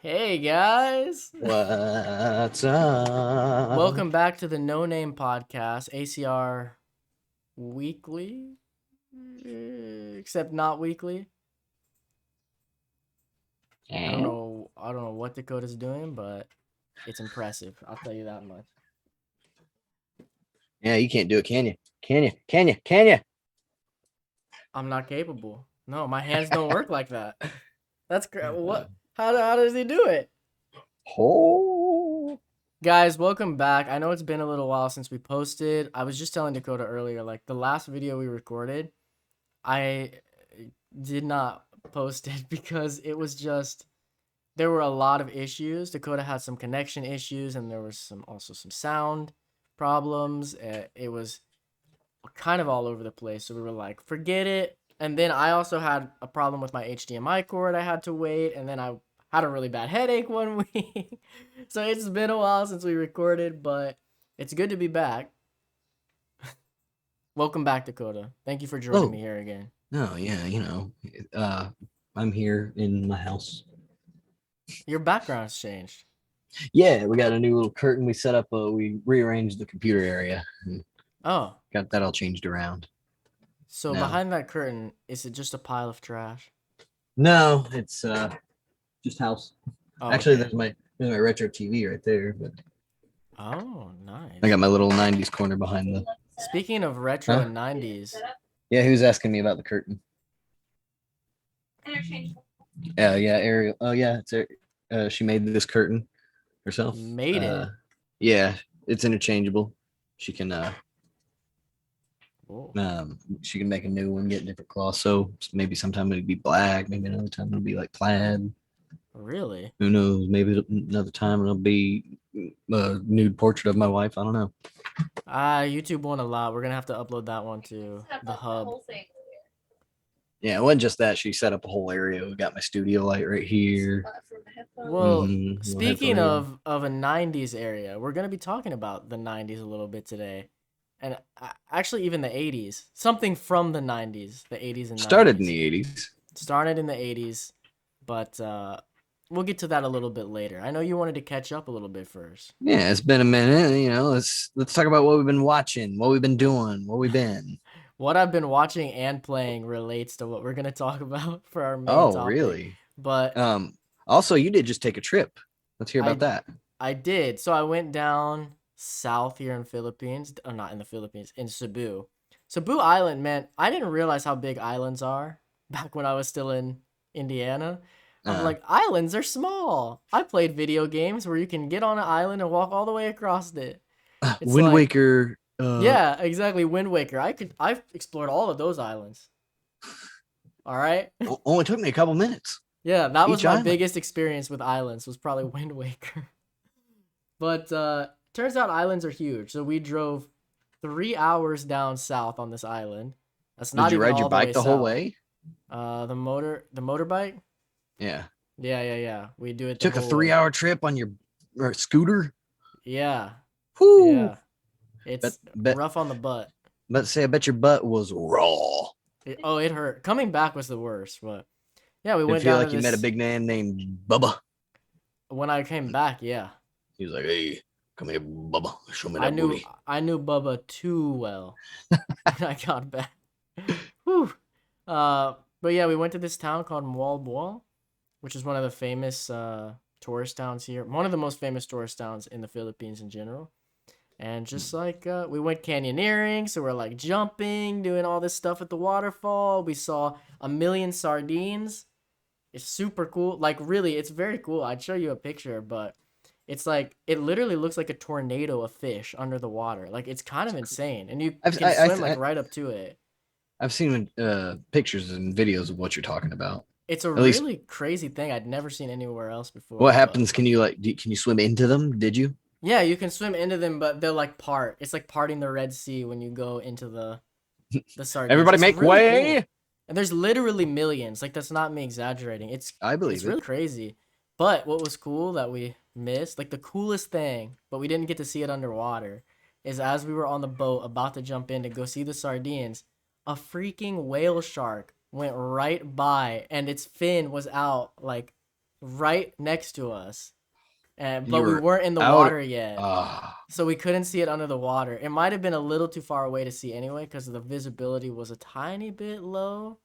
Hey guys, What's up? welcome back to the No Name Podcast, ACR Weekly, except not weekly. I don't know what Dakota's doing, but it's impressive. I'll tell you that much. Yeah, you can't do it, can you? Can you? Can you? Can you? I'm not capable. No, my hands don't work like that. That's what? How does he do it? Oh, Guys, welcome back. I know it's been a little while since we posted. I was just telling Dakota earlier, like the last video we recorded, I did not post it because it was just there were a lot of issues. Dakota had some connection issues, and there was some sound problems. It was kind of all over the place. So we were like, forget it. And then I also had a problem with my HDMI cord. I had to wait, and then I had a really bad headache one week. So it's been a while since we recorded, but it's good to be back. Welcome back, Dakota. Thank you for joining oh, me here again. no, yeah, uh, I'm here in my house. Your background's changed. Yeah, we got a new little curtain we set up. We rearranged the computer area and Oh, got that all changed around. so No, behind that curtain, is it just a pile of trash? no, it's just house. Oh, Actually, okay. there's my retro TV right there, but Oh, I nice. got my little '90s corner behind the. Speaking of retro Huh? and 90s, Yeah, who's asking me about the curtain? Yeah, Ariel. Oh yeah, she made this curtain herself. made it. Yeah, it's interchangeable. She can Whoa, she can make a new one, get different cloth. So maybe sometime it'll be black, maybe another time it'll be like plaid. really? Who knows? Maybe another time it'll be a nude portrait of my wife. I don't know. YouTube won't allow. We're gonna have to upload that one to the hub. Yeah, it wasn't just that. She set up a whole area. We got my studio light right here. Well, Little headphone speaking area. of a 90s area, we're gonna be talking about the 90s a little bit today. And actually even the 80s. Something from the 90s, the 80s and Started in 90s. the '80s. Started in the 80s, but we'll get to that a little bit later. I know you wanted to catch up a little bit first. Yeah, it's been a minute. Let's talk about what we've been watching, what we've been doing, what we've been. What I've been watching and playing relates to what we're going to talk about for our main Oh, topic. really? But Also, you did just take a trip. Let's hear about I that. I did. So I went down south here in Philippines, or not in the Philippines, in Cebu. Cebu Island, man, I didn't realize how big islands are back when I was still in Indiana. I'm Uh, like, islands are small. I played video games where you can get on an island and walk all the way across it. It's Wind like, Waker. yeah, exactly, Wind Waker. I've explored all of those islands. All right? Only took me a couple minutes Yeah, that was each my island. biggest experience with islands was probably Wind Waker. But turns out islands are huge. So we drove 3 hours down south on this island. That's Did not you even ride your all the way bike the whole south. way? The motorbike. Yeah. Yeah. We do it the Took a whole three way. hour trip on your scooter. Yeah, Whoo! yeah. It's Bet bet rough on the butt. I bet your butt was raw. It hurt. Coming back was the worst, but yeah, we Did it went feel down to like you met a this. big man named Bubba? When I came back, yeah, He was like, "Hey, come here, Bubba. Show me I that knew booty." I knew Bubba too well when I got back. Whew. But yeah, we went to this town called Mualboal, which is one of the famous tourist towns here. One of the most famous tourist towns in the Philippines in general. And just like we went canyoneering, so we're like jumping, doing all this stuff at the waterfall. We saw a million sardines. It's super cool. Like really, it's very cool. I'd show you a picture, but it's like it literally looks like a tornado of fish under the water. Like it's kind of insane, and you I've can swim like I, right up to it. I've seen pictures and videos of what you're talking about. It's a At least, really crazy thing I'd never seen anywhere else before, what but happens? Can you can you swim into them? Did you? yeah, you can swim into them, but they're like part. It's like parting the Red Sea when you go into the sardines. Everybody It's make really cool. way! And there's literally millions. Like that's not me exaggerating. I It's believe really it. crazy. But what was cool that we missed, like the coolest thing, but we didn't get to see it underwater, is as we were on the boat about to jump in to go see the sardines, a freaking whale shark went right by and its fin was out like right next to us, and You but we were weren't in the out. water yet, Ah, so we couldn't see it under the water. It might have been a little too far away to see anyway, because the visibility was a tiny bit low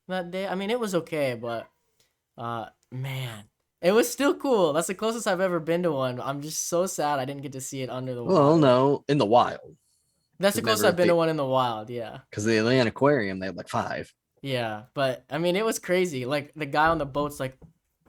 that day. I mean, it was okay, but man, it was still cool. That's the closest I've ever been to one. I'm just so sad I didn't get to see it under the well, water. no, in the wild. That's the Because closest never I've at been to the one in the wild. Yeah. because the Atlantic Aquarium they have like five. Yeah, but I mean, it was crazy. Like the guy on the boat's like,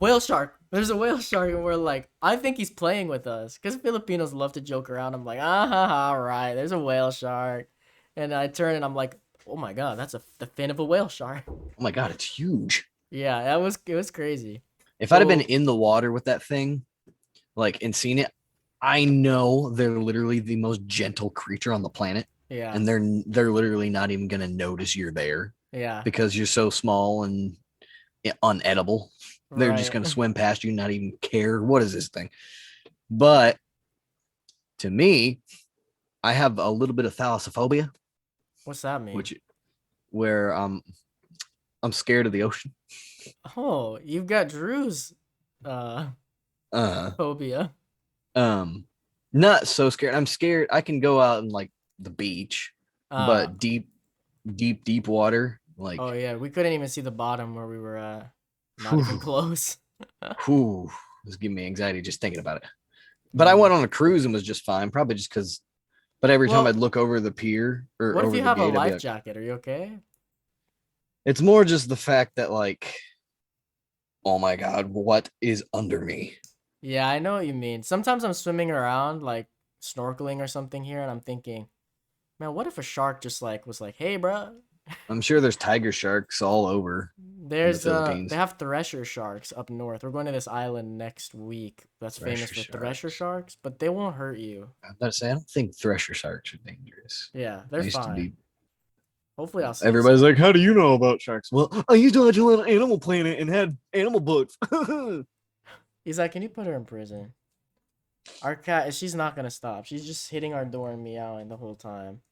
"Whale shark! There's a whale shark!" And we're like, "I think he's playing with us," because Filipinos love to joke around. I'm like, all right, there's a whale shark," and I turn and I'm like, "Oh my god, that's the fin of a whale shark." Oh my god, it's huge. Yeah, it was crazy. If I'd have been So in the water with that thing, like and seen it, I know they're literally the most gentle creature on the planet, yeah, and they're literally not even gonna notice you're there yeah, because you're so small and unedible. They're just right. gonna swim past you, not even care. What is this thing? But to me, I have a little bit of thalassophobia, What's that mean? which where I'm scared of the ocean. Oh, you've got Drew's uh Uh, phobia. um, not so scared. I'm scared. I can go out and like the beach, Uh but deep water, oh like, yeah, we couldn't even see the bottom where we were at. Not even whew, close. whew, it's giving me anxiety just thinking about it. But I Mm. went on a cruise and was just fine, probably just because. But every time I'd Well, look over the pier or what if over you the have a gate, I'd be life like, jacket? Are you okay? it's more just the fact that like, oh my god, what is under me? Yeah, I know what you mean. Sometimes I'm swimming around, like snorkeling or something here, and I'm thinking, man, what if a shark just like was like, "Hey, bro, I'm sure there's tiger sharks all over in the they Philippines. have thresher sharks up north. We're going to this island next week that's famous Thresher for thresher sharks. sharks, but they won't hurt you." I'm about to say, I don't think thresher sharks are dangerous. Yeah, I they're used to fine. be. Hopefully, I'll see Everybody's some. like, "How do you know about sharks?" Well, I used to watch a little Animal Planet and had animal books. He's like, "Can you put her in prison?" Our cat, she's not gonna stop. She's just hitting our door and meowing the whole time.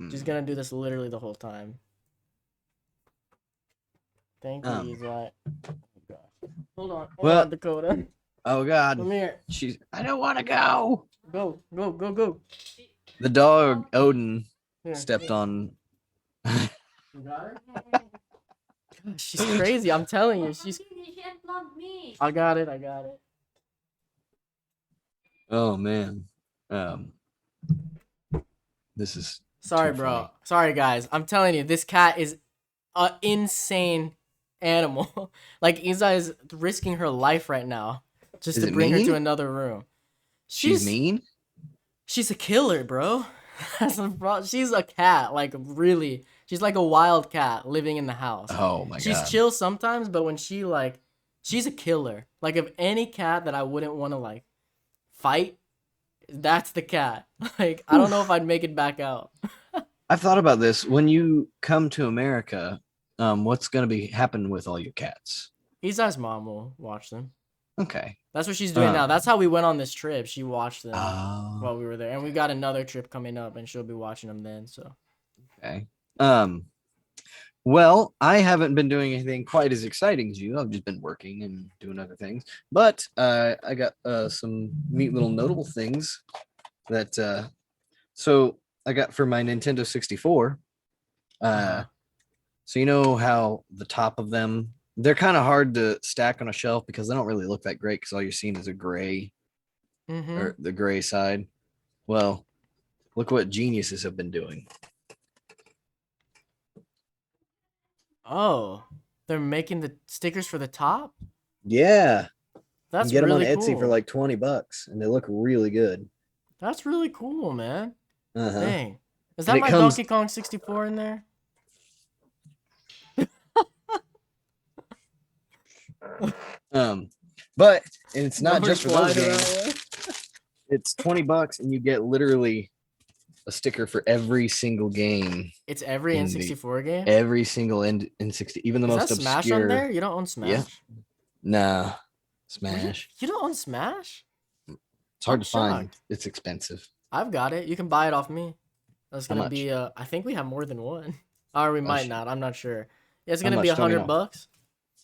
She's Hmm. gonna do this literally the whole time. Thank you, um. Eli. Oh, gosh. Hold on, Well. Dakota. Oh God. Come here. She's. I don't want to go. Go, go, go, go. The dog Odin Here, stepped here. on. You got her? Gosh, she's crazy. I'm telling you, she's. She unplugged me. I got it. I got it. Oh man. Um. This is Sorry, too bro. funny. Sorry, guys. I'm telling you, this cat is an insane animal. Like Isa is risking her life right now just Is to it bring her to mean? another room. She's She's mean. she's a killer, bro. She's a cat, like really. She's like a wild cat living in the house. Oh my She's God. chill sometimes, but when she's a killer. Like if any cat that I wouldn't want to like fight, that's the cat. Like I don't know if Oof. I'd make it back out. I've thought about this. When you come to America, what's going to be happen with all your cats? Isa's mom will watch them. Okay. That's what she's doing now. Um. That's how we went on this trip. She watched them Oh. while we were there, and we got another trip coming up, and she'll be watching them then. So Okay. Um. Well, I haven't been doing anything quite as exciting as you. I've just been working and doing other things. But I got some neat little notable things that. So I got for my Nintendo 64. uh-huh. So you know how the top of them, they're kind of hard to stack on a shelf because they don't really look that great because all you're seeing is a gray Mm-hmm. or the gray side. Well, look what geniuses have been doing. Oh, they're making the stickers for the top? Yeah, you can That's get them on really Etsy for cool. like $20 and they look really good. That's really cool, man. Uh-huh. Dang. Is And that it my comes Donkey Kong 64 in there? um but and it's No not just for those reply to games. that It's $20 and you get literally a sticker for every single game It's every in the N64 game? every single N60, even the Is that most Smash on there? obscure. You don't own Yeah. Smash? Nah. Really? Smash. You don't own Smash? It's I'm hard to find. shocked. It's expensive. I've got it. You can buy it off me. That's How gonna much? be I think we have more than one. Or we Oh might shit. not. I'm not sure. Yeah, it's How gonna be much? a Tell me hundred now. bucks.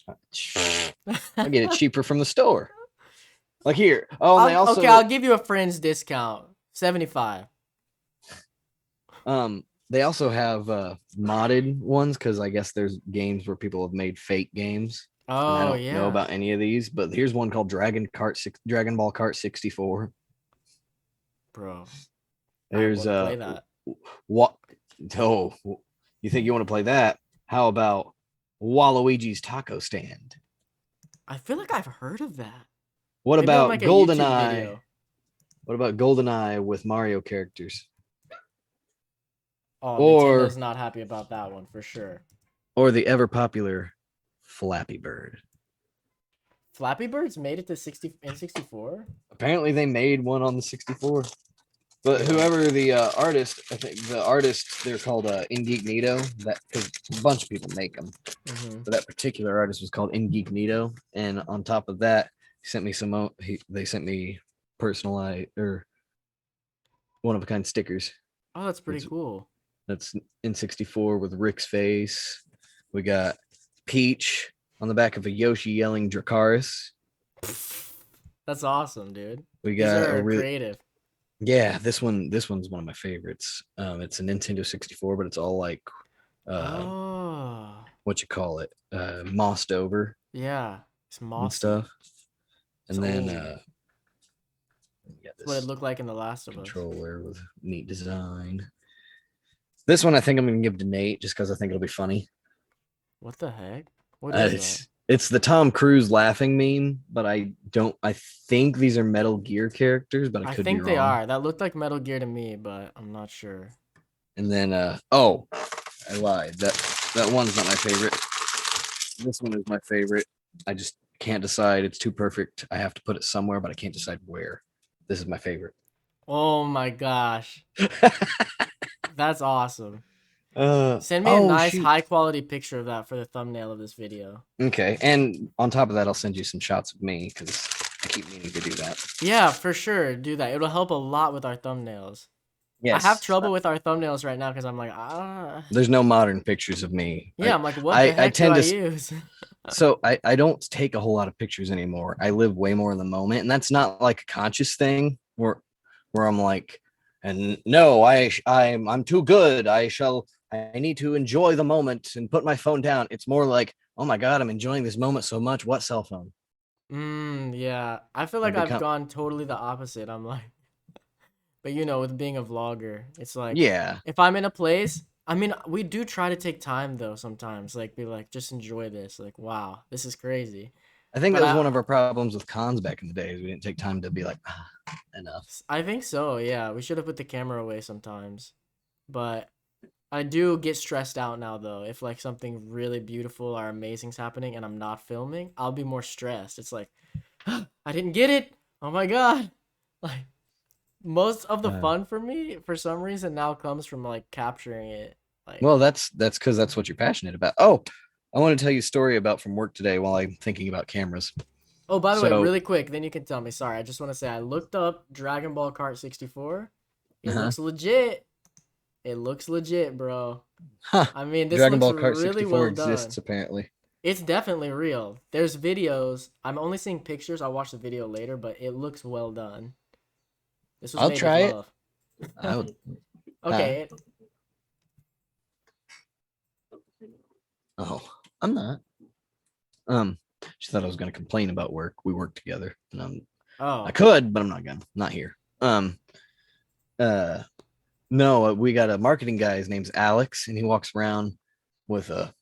I get it cheaper from the store. Like here. Oh, and Okay, I'll give you a friend's discount. 75. they also have modded ones because I guess there's games where people have made fake games. And I Oh don't know yeah, about any of these, but here's one called Dragon Ball Kart 64. bro. I There's want to play that. what oh you think you want to play that? How about Waluigi's Taco Stand? I feel like I've heard of that. What Maybe on about like a YouTube GoldenEye? video. What about GoldenEye with Mario characters? Oh, Nintendo's Or not happy about that one for sure. the ever popular Flappy Bird? Flappy Birds made it to 60 in 64. Apparently they made one on the 64. But Really? whoever the artist, I think the artist, they're called Ingegnito. That because a bunch of people make them. Mm-hmm. But that particular artist was called Ingegnito, and on top of that, he sent me some. They sent me personalized or one of a kind stickers. Oh, that's pretty It's, cool. that's N64 with Rick's face. We got Peach on the back of a Yoshi yelling Dracaris. That's awesome, dude. We These got a are real creative. yeah. This one's one of my favorites. It's a Nintendo 64, but it's all like uh Oh, what you call it, mossed over yeah. It's and mossy. stuff. It's And then old. you got That's what it this looked like in The Last of Us. controller with neat design. This one I think I'm gonna give to Nate just because I think it'll be funny. What the heck? What is that? It's the Tom Cruise laughing meme, but I think these are Metal Gear characters, but I I could be think they wrong. are. That looked like Metal Gear to me, but I'm not sure. And then oh, I lied. That one's not my favorite. This one is my favorite. I just can't decide. It's too perfect. I have to put it somewhere, but I can't decide where. This is my favorite. Oh my gosh. That's awesome. Send me a Oh nice shoot. high quality picture of that for the thumbnail of this video. Okay, and on top of that, I'll send you some shots of me because I keep meaning to do that. Yeah, for sure. Do that. It'll help a lot with our thumbnails. I have Yes, trouble with our thumbnails right now because I'm like, ah. there's no modern pictures of me. Yeah, I'm like, what the I heck do tend I to use? so I don't take a whole lot of pictures anymore. I live way more in the moment, and that's not like a conscious thing where I'm like, and no, I'm too good. I need to enjoy the moment and put my phone down. It's more like, oh my god, I'm enjoying this moment so much. What cell phone? Yeah. I feel I've like I've become gone totally the opposite. I'm like, but with being a vlogger, it's like yeah. if I'm in a place, I mean, we do try to take time though sometimes, like be like, just enjoy this. Like, wow, this is crazy. I think But that was one of our problems with cons back in the days. We didn't take time to be like, enough. I think so. Yeah, we should have put the camera away sometimes. But I do get stressed out now though. If like something really beautiful or amazing's happening and I'm not filming, I'll be more stressed. It's like, I didn't get it. Oh my god. Like most of the Uh, fun for me for some reason now comes from like capturing it. Like, well, that's because that's what you're passionate about. Oh, I want to tell you a story about from work today while I'm thinking about cameras. oh, by the way, So, really quick, then you can tell me. Sorry, I just want to say I looked up Dragon Ball Kart 64. It uh-huh. looks legit. It looks legit, bro. Huh. I mean, this Dragon looks Ball Kart really 64 well exists done. apparently. It's definitely real. There's videos. I'm only seeing pictures. I'll watch the video later, but it looks well done. This was I'll made with try it. love. I would. Okay. Oh, I'm not. She thought I was going to complain about work. We work together, and I Oh. could, but I'm not gonna. Not here. Uh, no, we got a marketing guy. His name's Alex, and he walks around with a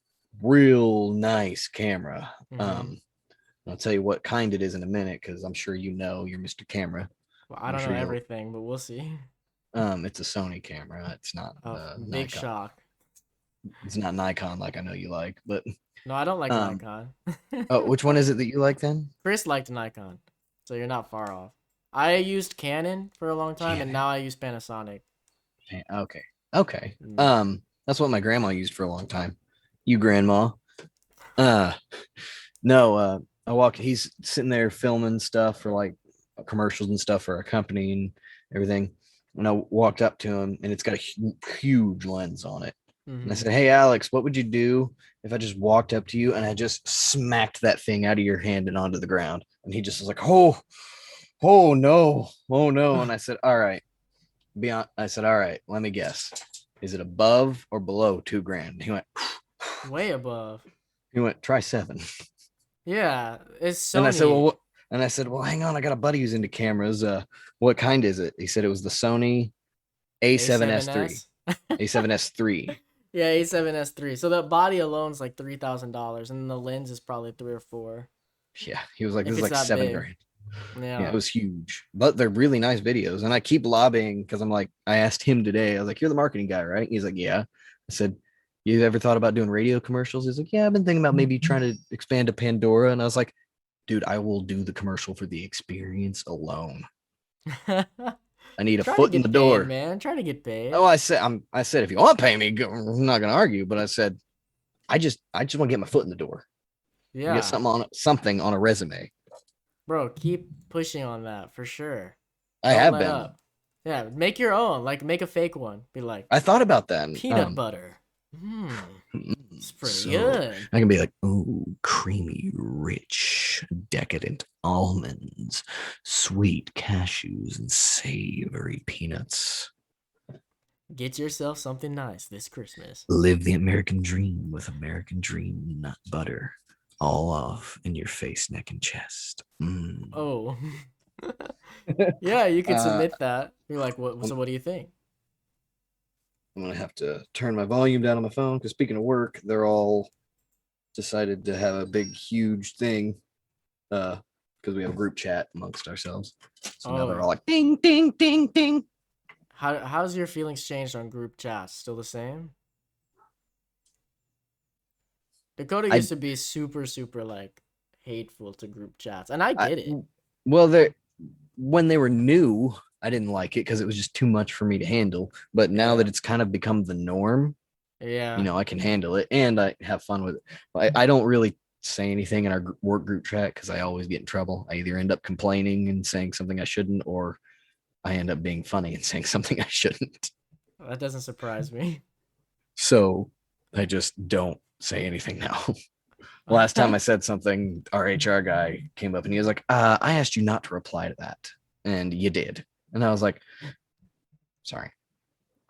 real nice camera. Mm-hmm. I'll tell you what kind it is in a minute because I'm sure you're Mr. Camera. Well, I I'm don't know sure you'll. everything, but we'll see. It's a Sony camera. It's not Oh, big Nikon. shock. It's not Nikon like I know you like, but No, I don't like um. Nikon. Oh, which one is it that you like then? Chris liked Nikon, so you're not far off. I used Canon for a long time, and Canon. now I use Panasonic. Okay. Okay. Mm. That's what my grandma used for a long time. You grandma. Uh no, he's sitting there filming stuff for like commercials and stuff for a company and everything. And I walked up to him and it's got a huge lens on it. And I Mm-hmm. said, "Hey, Alex, what would you do if I just walked up to you and I just smacked that thing out of your hand and onto the ground?" And he just was like, "Oh, oh no, oh no." And I said, "All right, beyond." I said, "All right, let me guess. Is it above or below 2 grand?" He went, Way above. "Try 7." Yeah, it's And I said, "Well, Sony what?" And I said, "Well, hang on. I got a buddy who's into cameras. What kind is it?" He said it was the Sony A7S3. A7S. A7S3. Yeah, A7S3. So the body alone's like $3,000, and the lens is probably 3 or 4 Yeah. He was like, "This if is it's like that seven big. grand." Yeah, it Yeah. was huge, but they're really nice videos. And I keep lobbying because I'm like, I asked him today, I was like, "You're the marketing guy, right?" He's like, "Yeah." I said, "You ever thought about doing radio commercials?" He's like, "Yeah, I've been thinking about maybe trying to expand to Pandora." And I was like, "Dude, I will do the commercial for the experience alone. I need a Try to foot in the get paid, door." man. Try to get Oh, paid. I said, if you want to pay me, I'm not gonna argue. But I said, I just want to get my foot in the door. Get Yeah. something on a resume. Bro, keep pushing on that for sure. I Don't have let been. up. Yeah, make your own. Like, make a fake one. Be like, I thought about that. peanut butter. Hmm. It's pretty So good. I can be like, "Oh, creamy, rich, decadent almonds, sweet cashews, and savory peanuts. Get yourself something nice this Christmas. Live the American dream with American Dream nut butter, all off in your face, neck, and chest." Mm. Oh. Yeah, you could uh, submit that. Be like, what? I'm, So, what do you think? I'm gonna have to turn my volume down on my phone because speaking of work, they're all decided to have a big, huge thing because we have a group chat amongst ourselves. So now Oh, they're all like, "Ding, ding, ding, ding." how's your feelings changed on group chats? Still the same? Dakota I, used to be super, super like hateful to group chats, and I I get it. well, they when they were new, I didn't like it because it was just too much for me to handle. But now that Yeah, it's kind of become the norm, yeah. I can handle it and I have fun with it. I don't really say anything in our work group chat because I always get in trouble. I either end up complaining and saying something I shouldn't, or I end up being funny and saying something I shouldn't. That doesn't surprise me. So I just don't say anything now. Last time I said something, our HR guy came up and he was like, "I asked you not to reply to that, and you did." And I was like, "Sorry."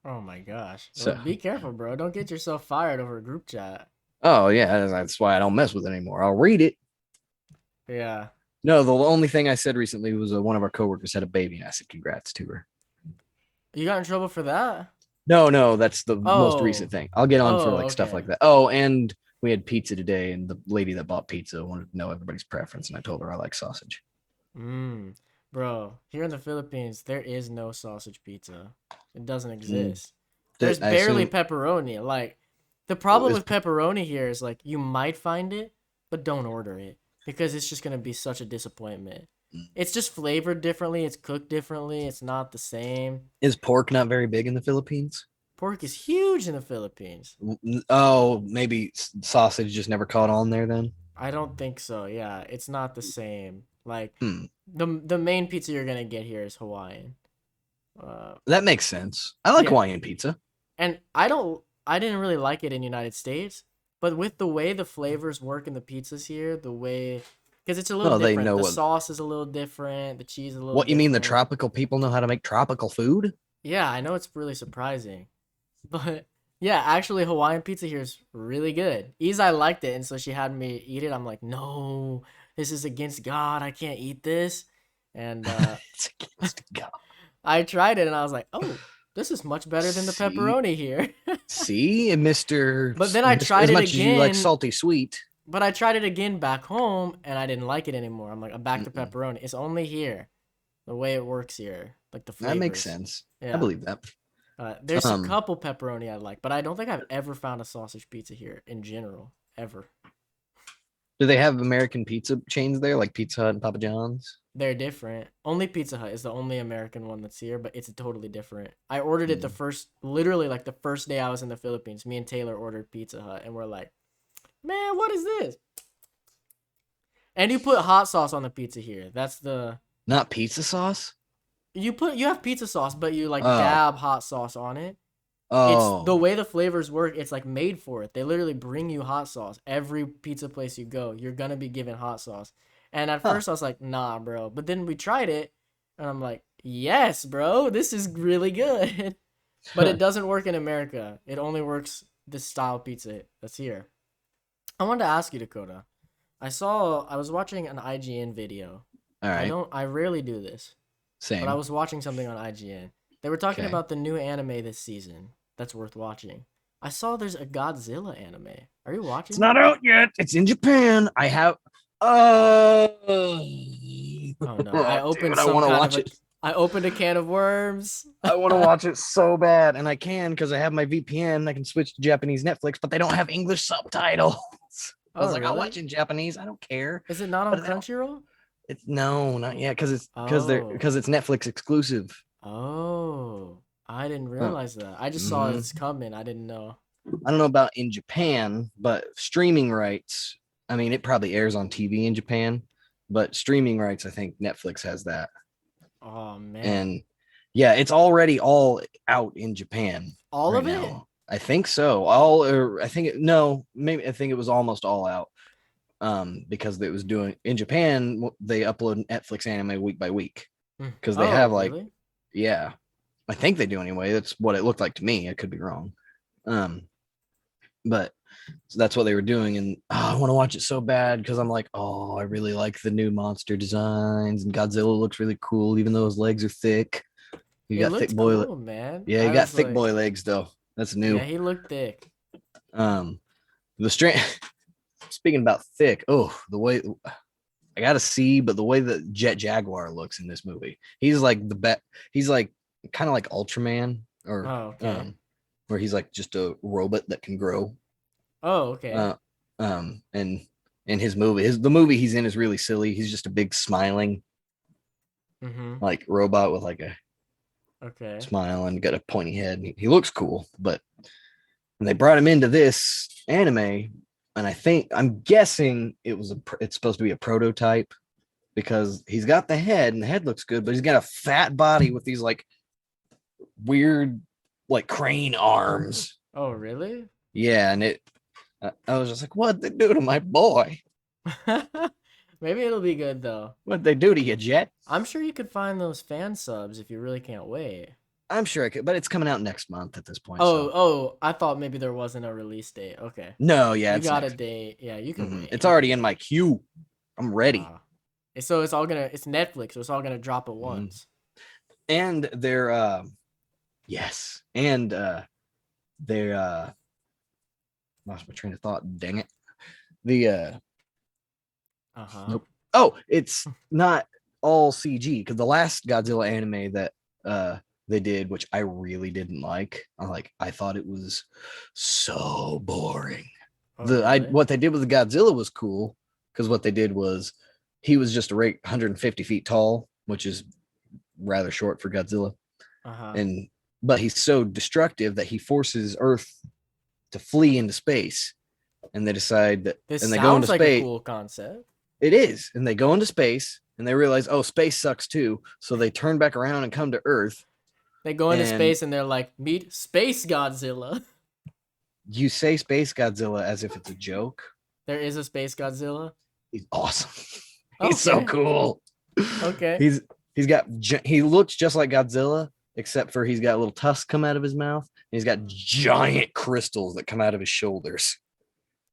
Oh my gosh. Well, So, be careful, bro. Don't get yourself fired over a group chat. oh yeah, that's why I don't mess with it anymore. I'll read it. Yeah. No, the only thing I said recently was one of our coworkers had a baby, and I said congrats to her. You got in trouble for that? No, no, that's the most recent Oh. thing. I'll get on for Oh, like stuff okay. like that. Oh, and we had pizza today, and the lady that bought pizza wanted to know everybody's preference, and I told her I like sausage. Mm. Bro, here in the Philippines, there is no sausage pizza. It doesn't Mm. exist. There's I barely assume pepperoni. Like, the problem is with pepperoni here is like you might find it, but don't order it because it's just gonna be such a disappointment. It's just flavored differently, it's cooked differently, it's not the same. is pork not very big in the Philippines? Pork is huge in the Philippines. Oh, maybe sausage just never caught on there then. I don't think so. Yeah, it's not the same. Like Hmm. the main pizza you're gonna get here is Hawaiian. Uh, That makes sense. I like yeah, Hawaiian pizza. and I didn't really like it in United States, but with the way the flavors work in the pizzas here, the way because it's a little Oh, they different. know The what. sauce is a little different. The cheese is a little What you mean? The different. tropical people know how to make tropical food? Yeah, I know it's really surprising, but yeah, actually Hawaiian pizza here is really good. Izai liked it, and so she had me eat it. I'm like, no, this is against God. I can't eat this. And It's against God. I tried it, and I was like, oh, this is much better than the See, pepperoni here. see, Mister, But then I Mister. tried As it much as you like again. salty sweet, But I tried it again back home, and I didn't like it anymore. I'm like, I'm back to mm-mm. pepperoni. It's only here, the way it works here, like the That makes flavors. sense. I Yeah. believe that. There's a Um, couple pepperoni I like, but I don't think I've ever found a sausage pizza here in general, ever. do they have American pizza chains there, like Pizza Hut and Papa John's? They're different. Only Pizza Hut is the only American one that's here, but it's totally different. I ordered it Mm. literally like the first day I was in the Philippines. Me and Taylor ordered Pizza Hut, and we're like, man, what is this? And you put hot sauce on the pizza here. That's the Not pizza sauce. you have pizza sauce, but you like Oh, dab hot sauce on it. It's the Oh, way the flavors work. It's like made for it. They literally bring you hot sauce every pizza place you go. You're gonna be given hot sauce. And at huh. first I was like, nah, bro. But then we tried it, and I'm like, yes, bro, this is really good. But it doesn't work in America. It only works this style pizza that's here. I wanted to ask you, Dakota. I was watching an IGN video. All right. I rarely do this, but I Same. was watching something on IGN. They were talking Okay. about the new anime this season that's worth watching. I saw there's a Godzilla anime. Are you It's watching not it? out yet. It's in Japan. I have. Oh, Oh no, dude, I want to watch it. I opened a can of worms. I want to watch it so bad, and I can because I have my VPN. I can switch to Japanese Netflix, but they don't have English subtitles. I Oh was like, I'll watch really? in Japanese. I don't care, Is it not on but they don't. Crunchyroll? It's no, not yet, Oh. because it's Netflix exclusive. Oh. I didn't Uh, realize that. I just saw mhm. it's coming. I didn't know. I don't know about in Japan, but streaming rights. I mean, it probably airs on TV in Japan, but streaming rights, I think Netflix has that. Oh man. And yeah, it's already all out in Japan All right of it? now. I think so. All or I think no, maybe I think it was almost all out. Because it was doing in Japan, they upload Netflix anime week by week Hmm. because they Oh, have like, really? yeah, I think they do anyway. That's what it looked like to me. I could be wrong. Um, but so that's what they were doing, and I want to watch it so bad because I'm like, oh, I really like the new monster designs, and Godzilla looks really cool, even though his legs are thick. You He got thick looked boy, cool, man. yeah, you I got was thick like, boy legs though. That's yeah, new. he looked thick. Um, the strength. Speaking about thick, oh, the way I gotta see, but the way that Jet Jaguar looks in this movie, he's like the bet. He's like kind of like Ultraman, or Oh, okay. where he's like just a robot that can grow. Oh, okay. Uh, and in his movie, the movie he's in is really silly. He's just a big smiling Mm-hmm. like robot with like a Okay. smile and got a pointy head. He looks cool, but when they brought him into this anime, and I'm guessing it's supposed to be a prototype because he's got the head and the head looks good, but he's got a fat body with these like weird like crane arms. Oh, really? Yeah, and I was just like, what'd they do to my boy? Maybe it'll be good though. What'd they do to you, Jet? I'm sure you could find those fan subs if you really can't wait. I'm sure I could, but it's coming out next month at this point. Oh, So oh, I thought maybe there wasn't a release date. Okay. no, yeah, You it's got a next. date. Yeah, you can wait. It's You can already in my wait. queue. I'm ready. Ah. So it's all gonna it's Netflix, so it's all gonna drop at Mhm. once. And they're yes, and they're lost my train of thought. Dang it. The Uh-huh. nope. Oh, it's not all CG because the last Godzilla anime that they did, which I really didn't like, I thought it was so boring. Oh, really? What they did with the Godzilla was cool because what they did was he was just a 150 feet tall, which is rather short for Godzilla, Uh-huh. and but he's so destructive that he forces Earth to flee into space, and they decide that, This and they go into sounds like a space. cool concept. It is. And they go into space and they realize, oh, space sucks too. So they turn back around and come to Earth. They go into And space and they're like, meet Space Godzilla. you say Space Godzilla as if it's a joke. There is a Space Godzilla. He's awesome. He's so Okay. cool. Okay. He's he looks just like Godzilla, except for he's got little tusks come out of his mouth. And he's got giant crystals that come out of his shoulders.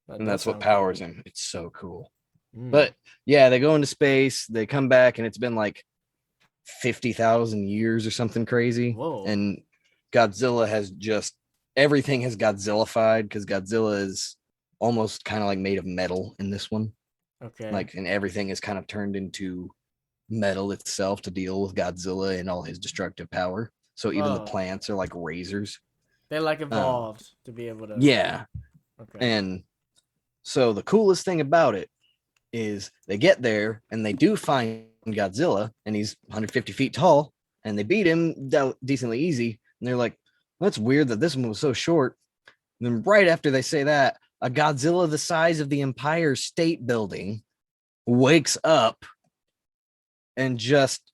That And does that's what sound cool. powers him. It's so cool. Mm. But yeah, they go into space, they come back, and it's been like 50,000 years or something crazy. Whoa. And Godzilla has just everything has Godzillafied because Godzilla is almost kind of like made of metal in this one. Okay. Like, and everything is kind of turned into metal itself to deal with Godzilla and all his destructive power. So even the Oh, plants are like razors. they like Um, evolved to be able to. yeah. Okay. And so the coolest thing about it is they get there and they do find Godzilla and he's 150 feet tall and they beat him decently easy. And they're like, that's weird that this one was so short. And then right after they say that, a Godzilla the size of the Empire State Building wakes up and just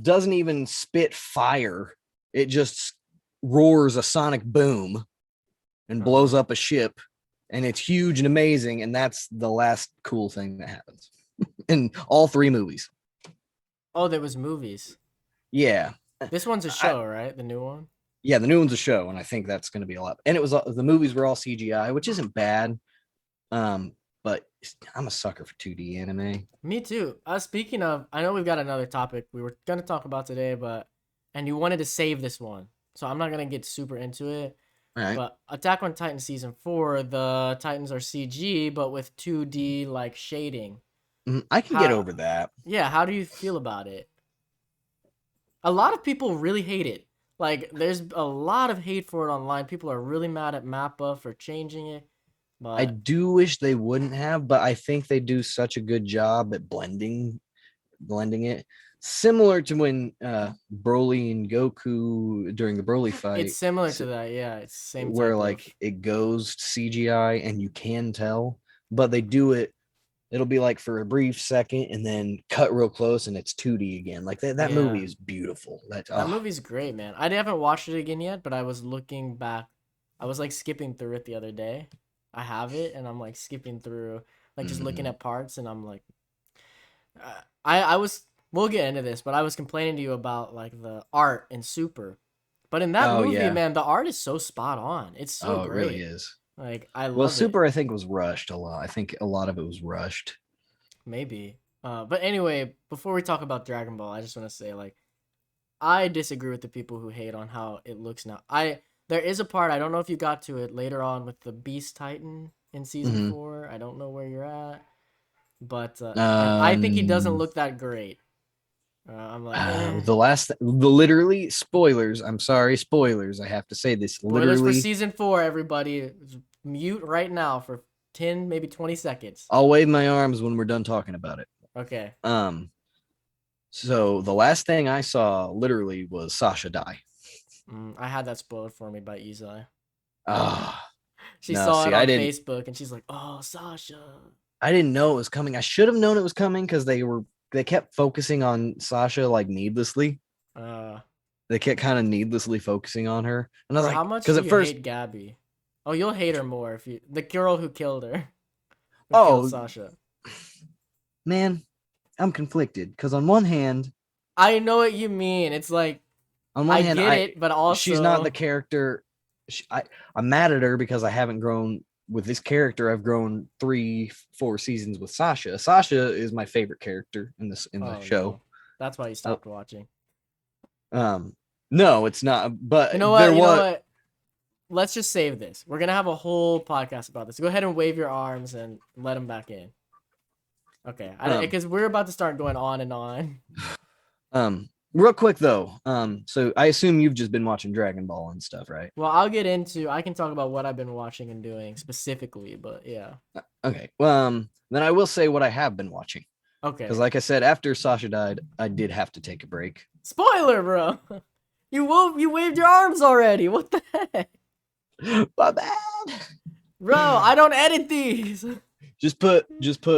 doesn't even spit fire. It just roars a sonic boom and blows Uh-huh. up a ship, and it's huge and amazing, and that's the last cool thing that happens in all three movies. Oh, there was movies. Yeah. This one's a I, show, right? The new one. yeah, the new one's a show, and I think that's going to be a lot. And it was the movies were all CGI, which isn't bad. Um, but I'm a sucker for 2D anime. Me too. Speaking of, I know we've got another topic we were gonna talk about today, but and you wanted to save this one, so I'm not gonna get super into it. All right. But Attack on Titan season 4, the Titans are CG, but with 2D like shading. I can get How? over that. Yeah. How do you feel about it? A lot of people really hate it. Like, there's a lot of hate for it online. People are really mad at Mappa for changing it, I but do wish they wouldn't have, but I think they do such a good job at blending it. Similar to when Broly and Goku during the Broly it's fight, similar to that. Yeah, it's same where type of. like it goes CGI and you can tell, but they do it. It'll be like for a brief second and then cut real close and it's 2D again. Like that Yeah. movie is beautiful. That's That oh. movie's great, man. I haven't watched it again yet, but I was looking back. I was like skipping through it the other day. I have it, and I'm like skipping through, like just looking Mhm. at parts, and I'm like, I was. We'll get into this, but I was complaining to you about like the art in Super, but in that Oh movie, yeah. man, the art is so spot on. It's so Oh, it really great. is. Like I Well, love it. Super I think was rushed a lot. I think a lot of it was rushed. Maybe. But anyway, before we talk about Dragon Ball, I just want to say like I disagree with the people who hate on how it looks now. There is a part I don't know if you got to it later on with the Beast Titan in season Mhm. 4. I don't know where you're at, but I think he doesn't Um, look that great. I'm like, eh. the literally spoilers. I'm sorry, spoilers. I have to say this. Spoilers for Literally, season 4, everybody. Mute right now for 10, maybe 20 seconds. I'll wave my arms when we're done talking about it. Okay. Um, so the last thing I saw literally was Sasha die. I had that spoiled for me by Izai. Ah, She no, saw see, it on Facebook and she's like, "Oh, Sasha." I didn't know it was coming. I should have known it was coming because they kept focusing on Sasha like needlessly. Uh, They kept kind of needlessly focusing on her, and I was bro, how like, much because do at you first, hate Gabby? Oh, you'll hate her more if you the girl who killed her, who killed oh Sasha. man, I'm conflicted because on one hand, I know what you mean. It's like I get I it, but she's not the also, character. I'm mad at her because I haven't grown with this character. I've grown 3, 4 seasons with Sasha. Sasha is my favorite character in the oh show. no, that's why you Uh, stopped watching. Um, no, it's not. You But know there what? You know was what? Let's just save this. We're gonna have a whole podcast about this. Go ahead and wave your arms and let them back in. Okay, um because we're about to start going on and on. real quick though. So I assume you've just been watching Dragon Ball and stuff, right? Well, I'll get into. I can talk about what I've been watching and doing specifically, but yeah. Okay. Well, then I will say what I have been watching because, Okay. like I said, after Sasha died, I did have to take a break. Spoiler, bro. You waved your arms already. What the heck? My bad. Bro, I don't edit these. Just put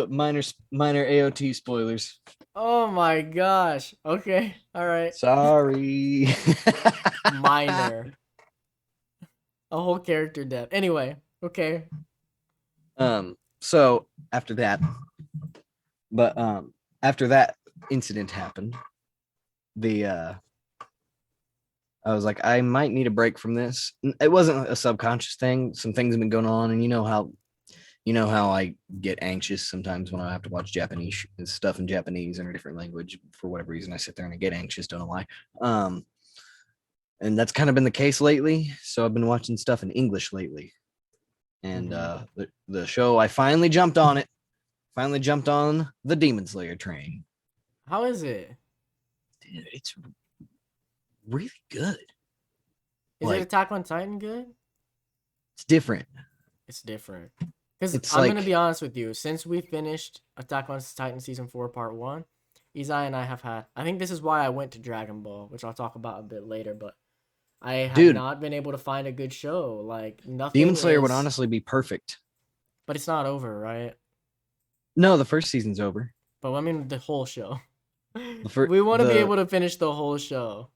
minor AOT spoilers. Oh my gosh. Okay. All right. Sorry. Minor. A whole character death. Anyway. Okay. So after that, but after that incident happened, the I was like, I might need a break from this. It wasn't a subconscious thing. Some things have been going on, and you know how I get anxious sometimes when I have to watch Japanese stuff in Japanese in a different language for whatever reason. I sit there and I get anxious. Don't know why. And that's kind of been the case lately. So I've been watching stuff in English lately, and Mm-hmm. the show I finally jumped on it. Finally jumped on the Demon Slayer train. How is it? Dude, it's really good. Is it Like Attack on Titan good? it's different. It's different. Because It's I'm going to like, be honest with you. Since we finished Attack on Titan Season 4 Part 1, Izai and I have had. I think this is why I went to Dragon Ball, which I'll talk about a bit later, but I have dude, not been able to find a good show. Like, Demon nothing Slayer would is. honestly be perfect. But it's not over, right? No, the first season's over. But I mean, the whole show. The first We want to be the able to finish the whole show.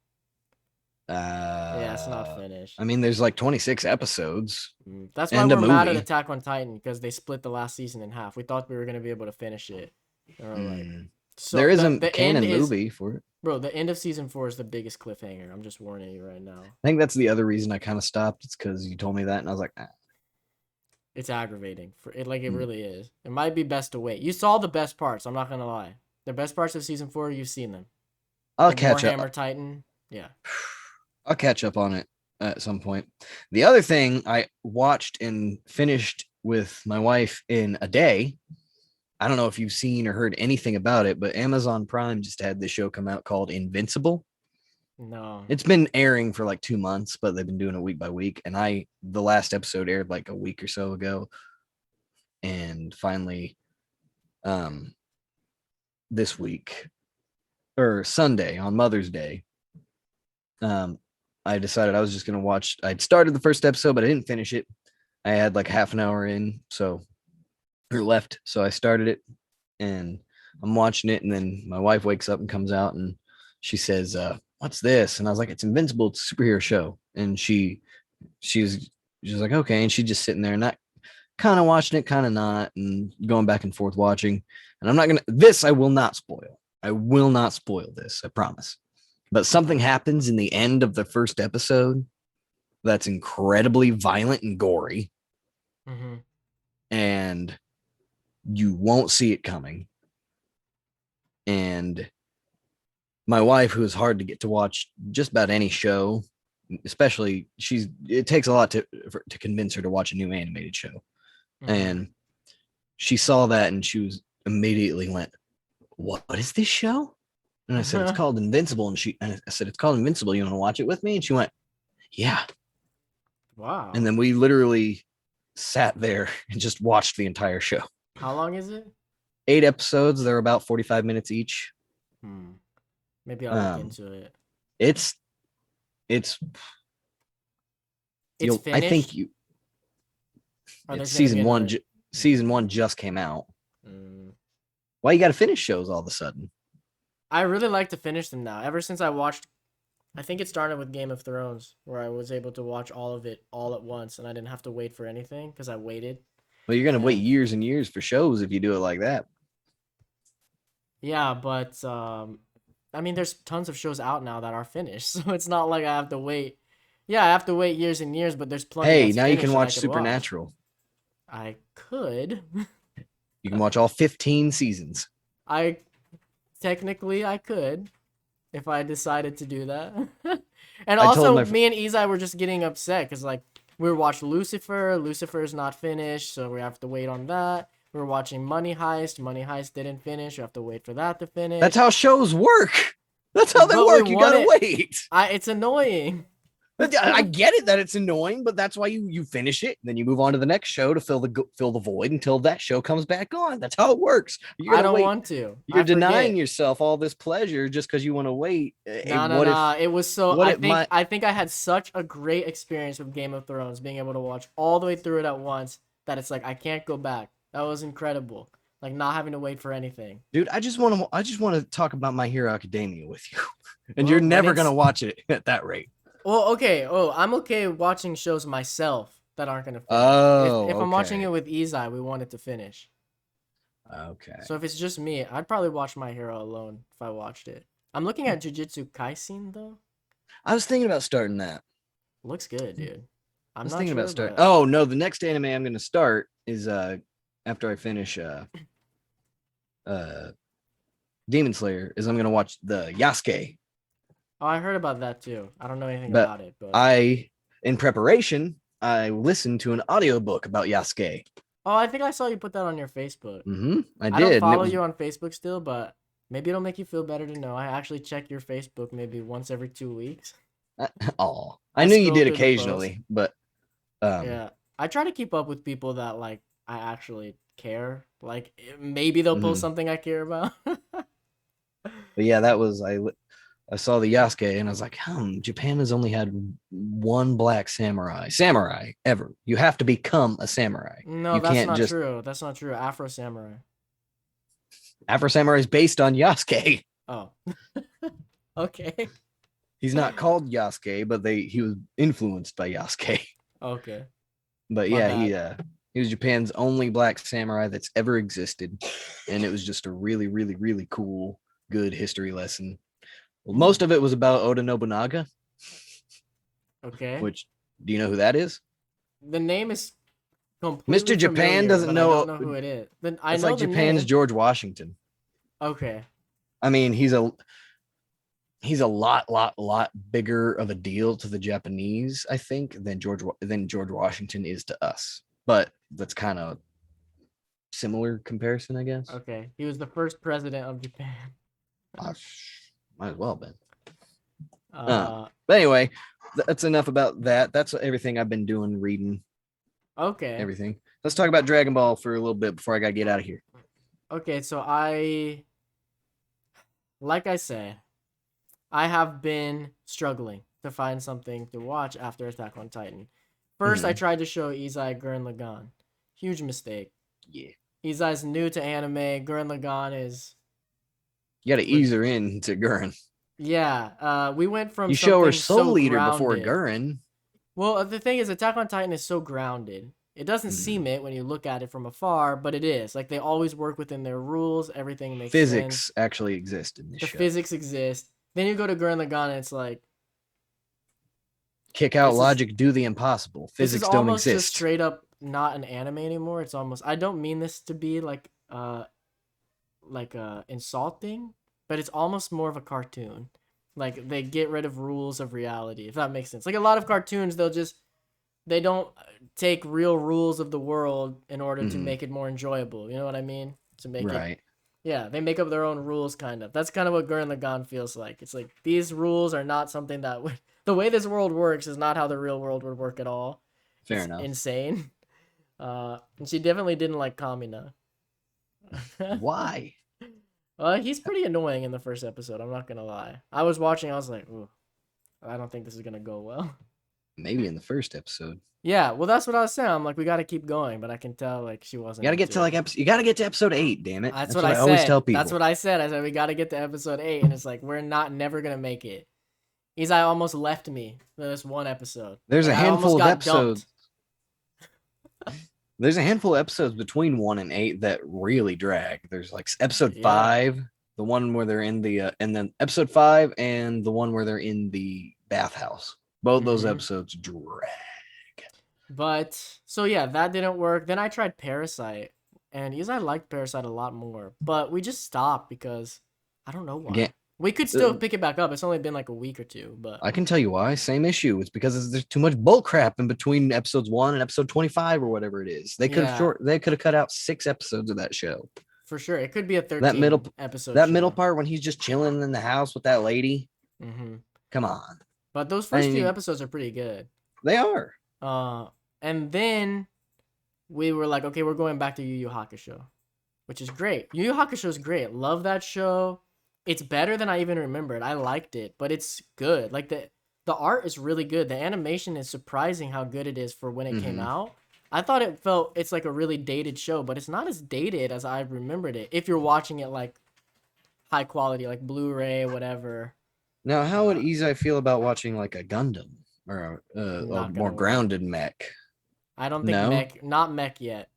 Yeah, it's not Uh, finished. I mean, there's like 26 episodes That's why and a we're mad at movie. Attack on Titan because they split the last season in half. We thought we were gonna be able to finish it. And we're like, Mm. so There is a the end canon is, movie for it. bro. The end of season 4 is the biggest cliffhanger. I'm just warning you right now. I think that's the other reason I kind of stopped. It's because you told me that, and I was like, ah. It's aggravating for it, like it Mm. really is. It might be best to wait. You saw the best parts. I'm not gonna lie. The best parts of season 4, you've seen them. I'll The catch up. Warhammer Titan. Yeah. I'll catch up on it at some point. The other thing I watched and finished with my wife in a day. I don't know if you've seen or heard anything about it, but Amazon Prime just had this show come out called Invincible. No. It's been airing for like 2 months, but they've been doing it week by week. And the last episode aired like a week or so ago. And finally, um, this week or Sunday on Mother's Day, um, I decided I was just gonna watch. I'd started the first episode, but I didn't finish it. I had like half an hour in, so or left. So I started it and I'm watching it, and then my wife wakes up and comes out and she says, "What's this?" And I was like, "It's Invincible. It's a superhero show." And she's like, "Okay," and she's just sitting there, not kind of watching it, kind of not, and going back and forth watching. And I'm not gonna this. I will not spoil. I will not spoil this. I promise. But something happens in the end of the first episode that's incredibly violent and gory, Mm-hmm. and you won't see it coming. And my wife, who is hard to get to watch just about any show, especially it takes a lot to convince her to watch a new animated show. Mm-hmm. And she saw that and she was immediately went, "What is this show?" And I said, "It's called Invincible." And I said, "It's called Invincible. You want to watch it with me?" And she went, "Yeah." And Wow. then we literally sat there and just watched the entire show. How long is it? 8 episodes. They're about 45 minutes each. Hmm. Maybe I'll look Um, into it. it's it's It's I think finished, or it's there's gonna be another. season one just came out. Mm. Why you got to finish shows all of a sudden? I really like to finish them now. Ever since I watched, I think it started with Game of Thrones, where I was able to watch all of it all at once, and I didn't have to wait for anything because I waited. Well, you're gonna wait And years and years for shows if you do it like that. yeah, but I mean, there's tons of shows out now that are finished, so it's not like I have to wait. Yeah, I have to wait years and years, but there's plenty Hey, that's now you can finished that I watch could watch. Supernatural. I could. You can watch all 15 seasons. I technically I could if I decided to do that. And I told also my me and Izai were just getting upset cuz like we were watching Lucifer, Lucifer's not finished, so we have to wait on that. We were watching Money Heist, Money Heist didn't finish, we have to wait for that to That's finish. how shows work. That's how they But we work. You want gotta it. wait. It's annoying. I get it that it's annoying, but that's why you finish it, and then you move on to the next show to fill the void until that show comes back on. That's how it works. You're I gonna don't wait. want to. You're I denying forget. yourself all this pleasure just because you want to wait. No, no, What if no. It was so what if my I think I had such a great experience with Game of Thrones, being able to watch all the way through it at once, that it's like I can't go back. That was incredible. Like not having to wait for anything. dude? I just want to talk about My Hero Academia with you, and you're Well, when never gonna it's watch it at that rate. well, okay. Oh, I'm okay watching shows myself that aren't gonna finish. Oh, If I'm watching okay, it with Izai, we want it to finish. okay. So if it's just me, I'd probably watch My Hero alone if I watched it. I'm looking at Jujutsu Kaisen though. I was thinking about starting that. Looks good, I dude. I'm was not thinking about sure, starting. but Oh no, the next anime I'm gonna start is after I finish uh Demon Slayer is I'm gonna watch the Yasuke. oh, I heard about that too. I don't know anything But about it, but in preparation, I listened to an audiobook about Yasuke. oh, I think I saw you put that on your Facebook. I I don't did, and it follow was you on Facebook still, but maybe it'll make you feel better to know. I actually check your Facebook maybe once every 2 weeks. oh, I I knew you scroll did through the posts. occasionally, but um Yeah, I try to keep up with people that like I actually care. Like maybe they'll post mhm. something I care about. But yeah, that was I saw the Yasuke and I was like, Japan has only had one black samurai ever. You have to become a samurai. No, You that's can't not just true. That's not true. Afro Samurai. Afro Samurai is based on Yasuke. Oh, okay. He's not called Yasuke, but he was influenced by Yasuke. Okay, But my yeah, bad. he was Japan's only black samurai that's ever existed, and it was just a really, really, really cool, good history lesson. Well, most of it was about Oda Nobunaga, Okay. which do you know who that is? The name is completely Mr. Japan familiar, doesn't but I don't know. know who it is. Then I It's know like the Japan's name. George Washington. Okay. I mean, he's a lot bigger of a deal to the Japanese, I think, than George Washington is to us. But that's kind of similar comparison, I guess. Okay. He was the first president of Japan. Uh, Might as well been. Uh, But anyway, that's enough about that. That's everything I've been doing, reading okay. everything. Let's talk about Dragon Ball for a little bit before I gotta get out of here. Okay, so like I said, I have been struggling to find something to watch after Attack on Titan. First, I Mhm. tried to show Izai Gurren Lagann. Huge mistake. Yeah, Izai's new to anime. Gurren Lagann is you gotta ease her in to Gurren. yeah. We went from You show her something so Soul Eater before grounded. Gurren. Well, the thing is, Attack on Titan is so grounded. It doesn't seem Mhm. it when you look at it from afar, but it is. Like they always work within their rules. Everything makes sense. Physics actually exist in this The show. physics exist. Then you go to Gurren Lagann, and it's like Kick out this is logic, do the impossible. this is Physics don't almost just exist. straight up not an anime anymore. It's almost I don't mean this to be insulting, but it's almost more of a cartoon. Like they get rid of rules of reality, if that makes sense. Like a lot of cartoons, they don't take real rules of the world in order to Mhm. make it more enjoyable. You know what I mean? To make it, Right. yeah, they make up their own rules, kind of. That's kind of what Gurren Lagann feels like. It's like these rules are not something that would. The way this world works is not how the real world would work at all. Fair It's enough. insane. And she definitely didn't like Kamina. Why? He's pretty annoying in the first episode. I'm not gonna lie. I was watching. I was like, ooh, I don't think this is gonna go well. Maybe in the first episode. Yeah, well, that's what I was saying. I'm like, we got to keep going, but I can tell like she You wasn't gotta get into to it. you gotta get to episode 8, damn it. That's That's what what I I always said. tell That's people. what I said. I said we got to get to episode 8, and it's like we're not never gonna make it. Izai almost left me for this one episode. There's Like a I almost handful of got episodes. dumped. There's a handful of episodes between 1 and 8 that really drag. There's like episode Yeah. 5, the one where they're in the and then episode 5 and the one where they're in the bathhouse. Both those Hmm. episodes drag. But so yeah, that didn't work. Then I tried Parasite, and Izai liked Parasite a lot more, but we just stopped because I don't know Again, why. We could still pick it back up. It's only been like a week or two, but I can tell you why. Same issue. It's because there's too much bull crap in between episodes 1 and episode 25 or whatever it is. yeah, They could have cut out 6 episodes of that show. for sure. It could be a That middle 13 episode that middle show. part when he's just chilling in the house with that lady. Hmm. Come on. But those I first few mean, episodes are pretty good. they are. Uh, and then we were like, okay, we're going back to Yu Yu Hakusho, which is great. Yu Yu Hakusho is great. Love that show. It's better than I even remembered. I liked it, but it's good. Like the art is really good. The animation is surprising how good it is for when it came Mm-hmm. out. I thought it's like a really dated show, but it's not as dated as I remembered it. If you're watching it like high quality, like Blu-ray, whatever, Now, how would uh, Izai feel about watching like a Gundam or a not more gonna work. grounded mech? I don't think No. not mech yet.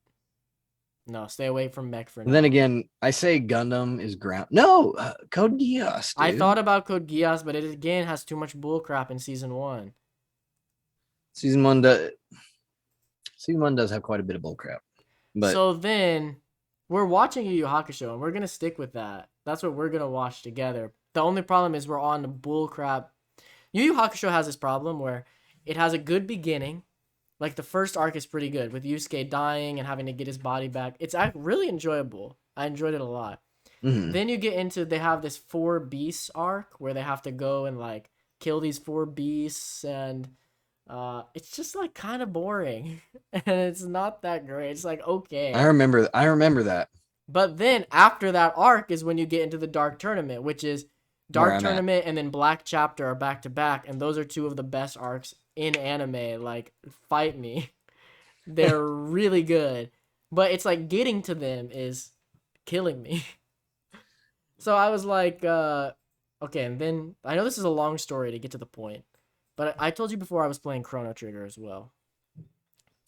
No, stay away from mech for Then now. again, I say Gundam is ground. No, Code Geass, I dude. thought about Code Geass, but it again has too much bullcrap in season 1. Season one does. Season one does have quite a bit of bullcrap, but So then we're watching Yu Yu Hakusho, and we're gonna stick with that. That's what we're gonna watch together. The only problem is we're on the bullcrap. Yu Yu Hakusho has this problem where it has a good beginning. Like the first arc is pretty good with Yusuke dying and having to get his body back. It's really enjoyable. I enjoyed it a lot. mhm. Then you get into they have this 4 beasts arc where they have to go and like kill these 4 beasts, and it's just like kind of boring and it's not that great. It's like I okay. remember. I remember that But then after that arc is when you get into the Dark Tournament, which is where Dark I'm at. Tournament and then Black Chapter are back to back, and those are two of the best arcs in anime. Like fight me. They're really good. But it's like getting to them is killing me. So I was like, Okay, and then I know this is a long story to get to the point, but I told you before I was playing Chrono Trigger as well.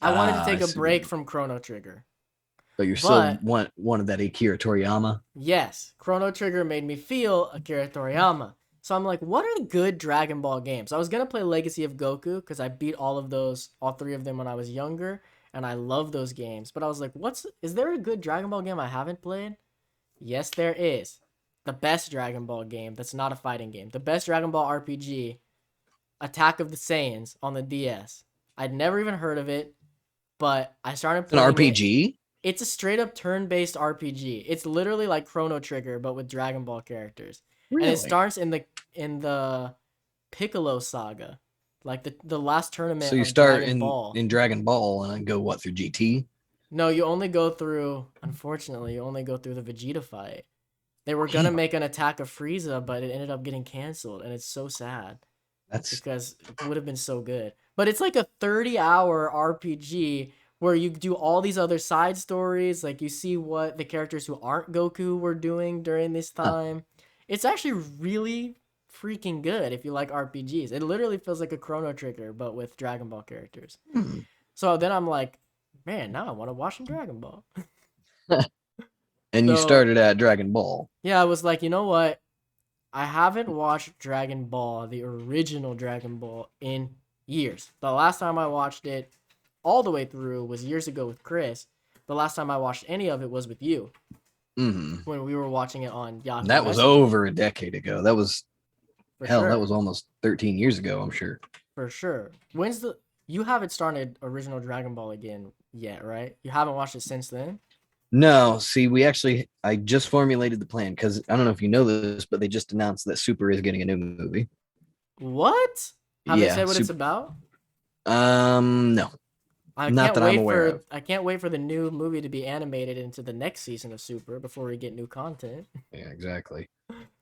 I wanted to Ah, I take a see what break you. from Chrono Trigger, But you're still but one of that Akira Toriyama. yes, Chrono Trigger made me feel Akira Toriyama. So I'm like, what are good Dragon Ball games? I was gonna play Legacy of Goku because I beat all of those, all three of them when I was younger, and I love those games. But I was like, is there a good Dragon Ball game I haven't played? Yes, there is. The best Dragon Ball game that's not a fighting game. The best Dragon Ball RPG, Attack of the Saiyans on the DS. I'd never even heard of it, but I started It's an playing it. RPG. It's a straight up turn based RPG. It's literally like Chrono Trigger, but with Dragon Ball characters. And it Really? starts in the Piccolo saga, like the last So tournament you of start Dragon in Ball. Dragon Ball and then go what through GT? No, you only go through. Unfortunately, you only go through the Vegeta fight. They were gonna Damn, make an Attack of Frieza, but it ended up getting canceled, and it's so sad that's because it would have been so good. But it's like a 30-hour RPG where you do all these other side stories. Like you see what the characters who aren't Goku were doing during this huh. time. It's actually really freaking good if you like RPGs. It literally feels like a Chrono Trigger, but with Dragon Ball characters. Hmm. So then I'm like, man, now I want to watch some Dragon Ball. And you So started at Dragon Ball. yeah, I was like, you know what? I haven't watched Dragon Ball, the original Dragon Ball, in years. The last time I watched it all the way through was years ago with Chris. The last time I watched any of it was with you Hmm. when we were watching it on And Yahoo that was Messenger. over a decade ago. That was For hell. That was sure. almost 13 years ago. I'm sure. For sure. When's the You haven't started original Dragon Ball again yet, right? You haven't watched it since then? No, see, I just formulated the plan because I don't know if you know this, but they just announced that Super is getting a new movie. What? Have they Yeah, said what it's Super. about? No, not that I'm aware of. I can't wait for the new movie to be animated into the next season of Super before we get new content. Yeah, exactly.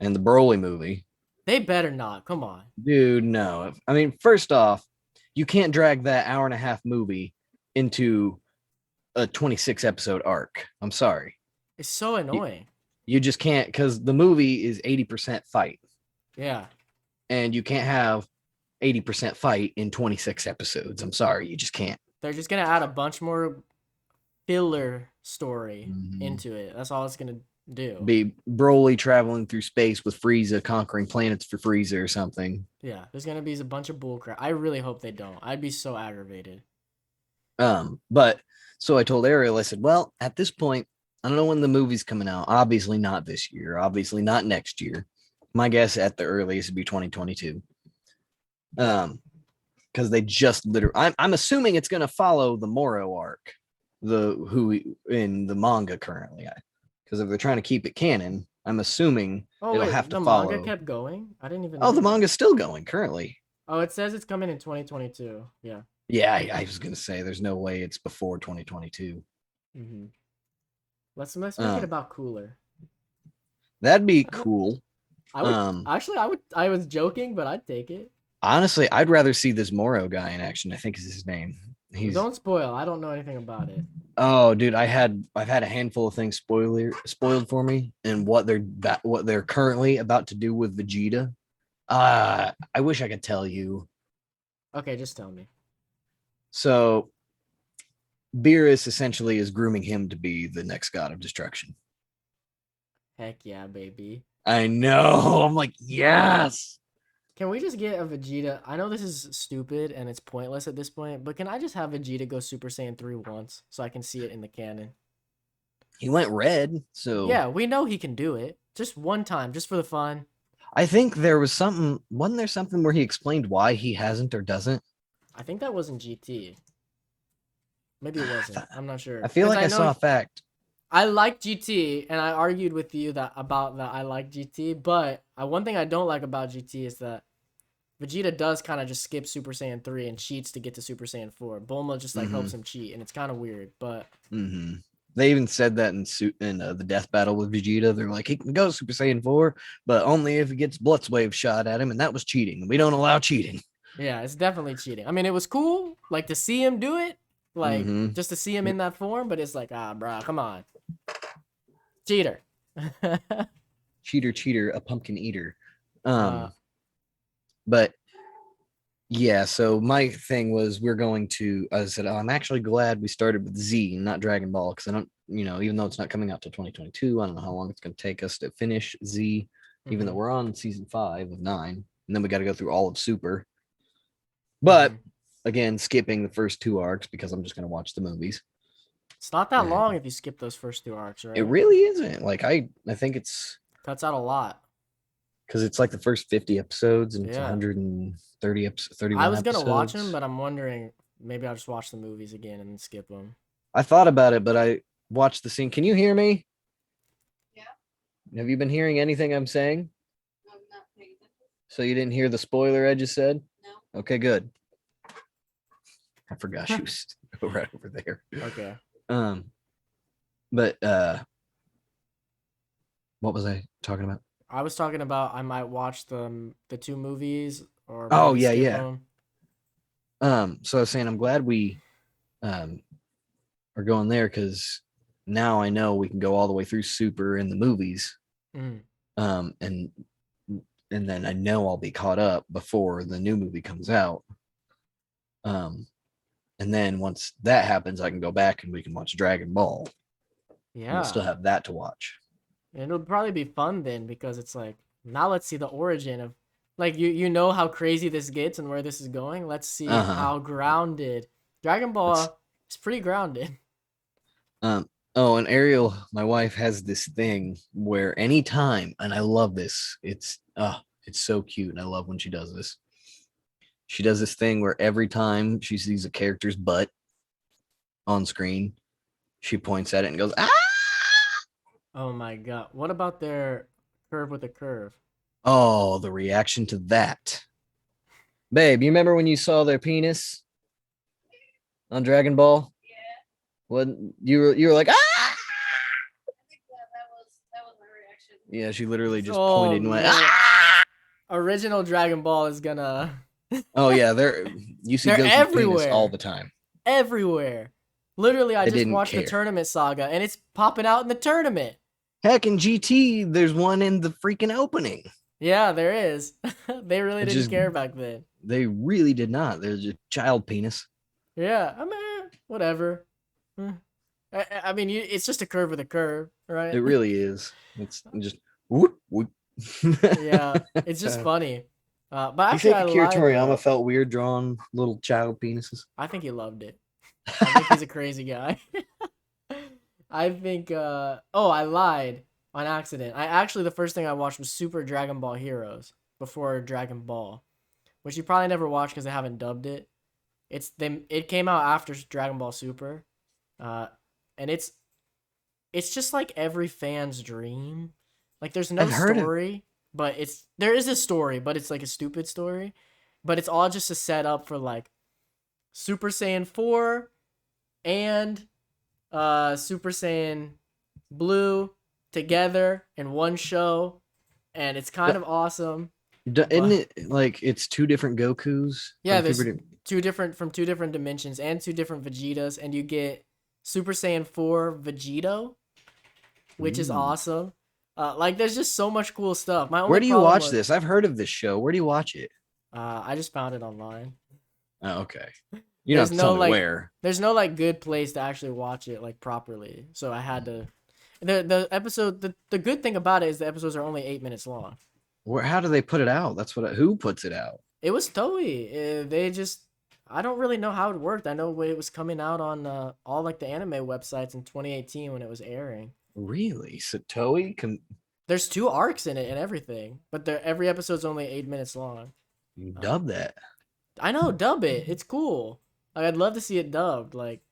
And the Broly movie, They better not. Come on. dude. No, I mean, first off, you can't drag that hour and a half movie into a 26 episode arc. I'm sorry, It's so you, annoying. you just can't because the movie is 80% fight, Yeah. and you can't have 80% fight in 26 episodes. I'm sorry, you just can't. They're just gonna add a bunch more filler story Mhm. into it. That's all it's gonna do. Be Broly traveling through space with Frieza conquering planets for Frieza or something. Yeah. There's gonna be a bunch of bullcrap. I really hope they don't. I'd be so aggravated. But so I told Ariel, I said, well, at this point, I don't know when the movie's coming out. Obviously not this year, obviously not next year. My guess at the earliest would be 2022. Because they just literally I'm assuming it's gonna follow the Moro arc, the who in the manga currently. Because if they're trying to keep it canon, I'm assuming Oh it'll have wait, to the manga follow. kept going? I didn't even Oh, know the that. manga's still going currently. Oh, it says it's coming in 2022. Yeah. Yeah, I was gonna say there's no way it's before 2022. Mm-hmm. Let's make it Um, about cooler. that'd be I, cool. I would Um, actually I was joking, but I'd take it. honestly, I'd rather see this Moro guy in action. I think is his name. He's Don't spoil. I don't know anything about it. oh, dude, I've had a handful of things spoiled for me, and what they're currently about to do with Vegeta. I wish I could tell you. Okay, just tell me. So Beerus essentially is grooming him to be the next god of destruction. Heck yeah, baby. I know. I'm like, yes. Can we just get a Vegeta? I know this is stupid and it's pointless at this point, but can I just have Vegeta go Super Saiyan 3 once so I can see it in the canon? He went red, so Yeah, we know he can do it. Just one time, just for the fun. I think there was something. Wasn't there something where he explained why he hasn't or doesn't? I think that was in GT. Maybe it wasn't. I'm not sure. I feel Because like I I saw know a fact. I like GT, and I argued with you that about that I like GT, but one thing I don't like about GT is that Vegeta does kind of just skip Super Saiyan 3 and cheats to get to Super Saiyan 4. Bulma just like Hmm. helps him cheat, and it's kind of weird, but Hmm. They even said that in the death battle with Vegeta. They're like, he can go Super Saiyan 4, but only if he gets Blitz Wave shot at him, and that was cheating. We don't allow cheating. yeah, it's definitely cheating. I mean, it was cool, like to see him do it, like Hmm. just to see him in that form, but it's like, bro, come on, cheater. Cheater, cheater, a pumpkin eater. Uh, Um, but yeah, so my thing was we're going to. I said I'm actually glad we started with Z and not Dragon Ball because I don't, even though it's not coming out till 2022, I don't know how long it's going to take us to finish Z. Even though mhm, we're on season 5 of 9, and then we got to go through all of Super. But mhm. again, skipping the first 2 arcs because I'm just going to watch the movies. It's not that And long if you skip those first two arcs, it right? really isn't. Like I think it's Cuts out a lot. because it's like the first 50 episodes and it's Yeah. 130 episodes, I 31 was gonna watch them, episodes. but I'm wondering maybe I'll just watch the movies again and skip them. I thought about it, but I watched the scene. Can you hear me? Have you been hearing anything I'm saying? So you didn't hear the spoiler I just said? No. Okay, good. I forgot she was right over there. Okay. Um, but what was I talking about? I was talking about I might watch the two movies or Oh maybe yeah, skip yeah. them. So I was saying I'm glad we um are going there because now I know we can go all the way through Super in the movies. Mm. Um, and and then I know I'll be caught up before the new movie comes out. Um, and then once that happens, I can go back and we can watch Dragon Ball, and we'll still Yeah. have that to watch. And it'll probably be fun then because it's like now let's see the origin of like you know how crazy this gets and where this is going. Let's see Uh huh. how grounded Dragon That's Ball is pretty grounded. um. Oh, and Ariel, my wife has this thing where anytime, and I love this. It's so cute, and I love when she does this. She does this thing where every time she sees a character's butt on screen, she points at it and goes, "Ah!" Oh my god. What about their curve with a curve? Oh, the reaction to that. Babe, you remember when you saw their penis on Dragon Ball? When you were like, "Ah!" Yeah, she literally just Oh pointed and went, man. "Ah!" Original Dragon Ball is gonna Oh yeah, you see they're Goku's penis all everywhere. the time. Everywhere. Literally, I I just didn't watched the care. tournament saga and it's popping out in the tournament. Heck, in GT, there's one in the freaking opening. Yeah, there is. They really It didn't just care back then. they really did not. There's a child penis. Yeah, I mean, whatever. Hmm. I mean, it's just a curve with a curve, It right? really is. It's just whoop whoop. Yeah, it's just funny. But Do you actually, think I Akira lied Toriyama though. felt weird drawing little child penises? I think he loved it. I think he's a crazy guy. I think. Oh, I lied on accident. I actually the first thing I watched was Super Dragon Ball Heroes before Dragon Ball, which you probably never watched because they haven't dubbed it. It came out after Dragon Ball Super, uh, and it's just like every fan's dream. Like there's no I've heard of. story, but there is a story, but it's like a stupid story. But it's all just a setup for like Super Saiyan 4 and Super Saiyan Blue together in one show, and it's kind of awesome. Isn't But it like it's two different Gokus yeah, from two there's different? two different dimensions and two different Vegetas, and you get Super Saiyan 4 Vegito, which is Mm. awesome. Like there's just so much cool stuff. My Where only do you problem watch was this? I've heard of this show. Where do you watch it? I just found it online. Oh, okay. You don't There's have to tell no me like where. there's no like good place to actually watch it like properly. So I had to the episode the good thing about it is the episodes are only 8 minutes long. Where? How do they put it out? That's what. Who puts it out? It was Toei. They just I don't really know how it worked. I know it was coming out on all like the anime websites in 2018 when it was airing. Really? Satoe? There's two arcs in it and everything, but every episode's only 8 minutes long. You Uh, dub that? I know, dub it. It's cool. Like, I'd love to see it dubbed. Like,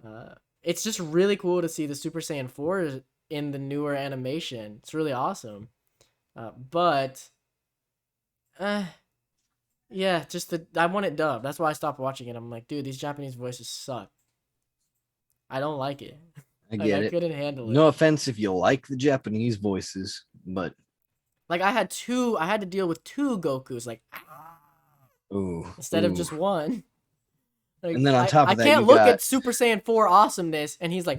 uh, it's just really cool to see the Super Saiyan 4 in the newer animation. It's really awesome. But, uh, yeah, I want it dubbed. That's why I stopped watching it. I'm like, dude, these Japanese voices suck. I don't like it. I Like, get I it. couldn't handle No it. offense if you like the Japanese voices, but Like, I had to deal with two Gokus, like, ooh, instead of ooh. just one. And Like, then on top I of that, can't you look got at Super Saiyan 4 awesomeness and he's like,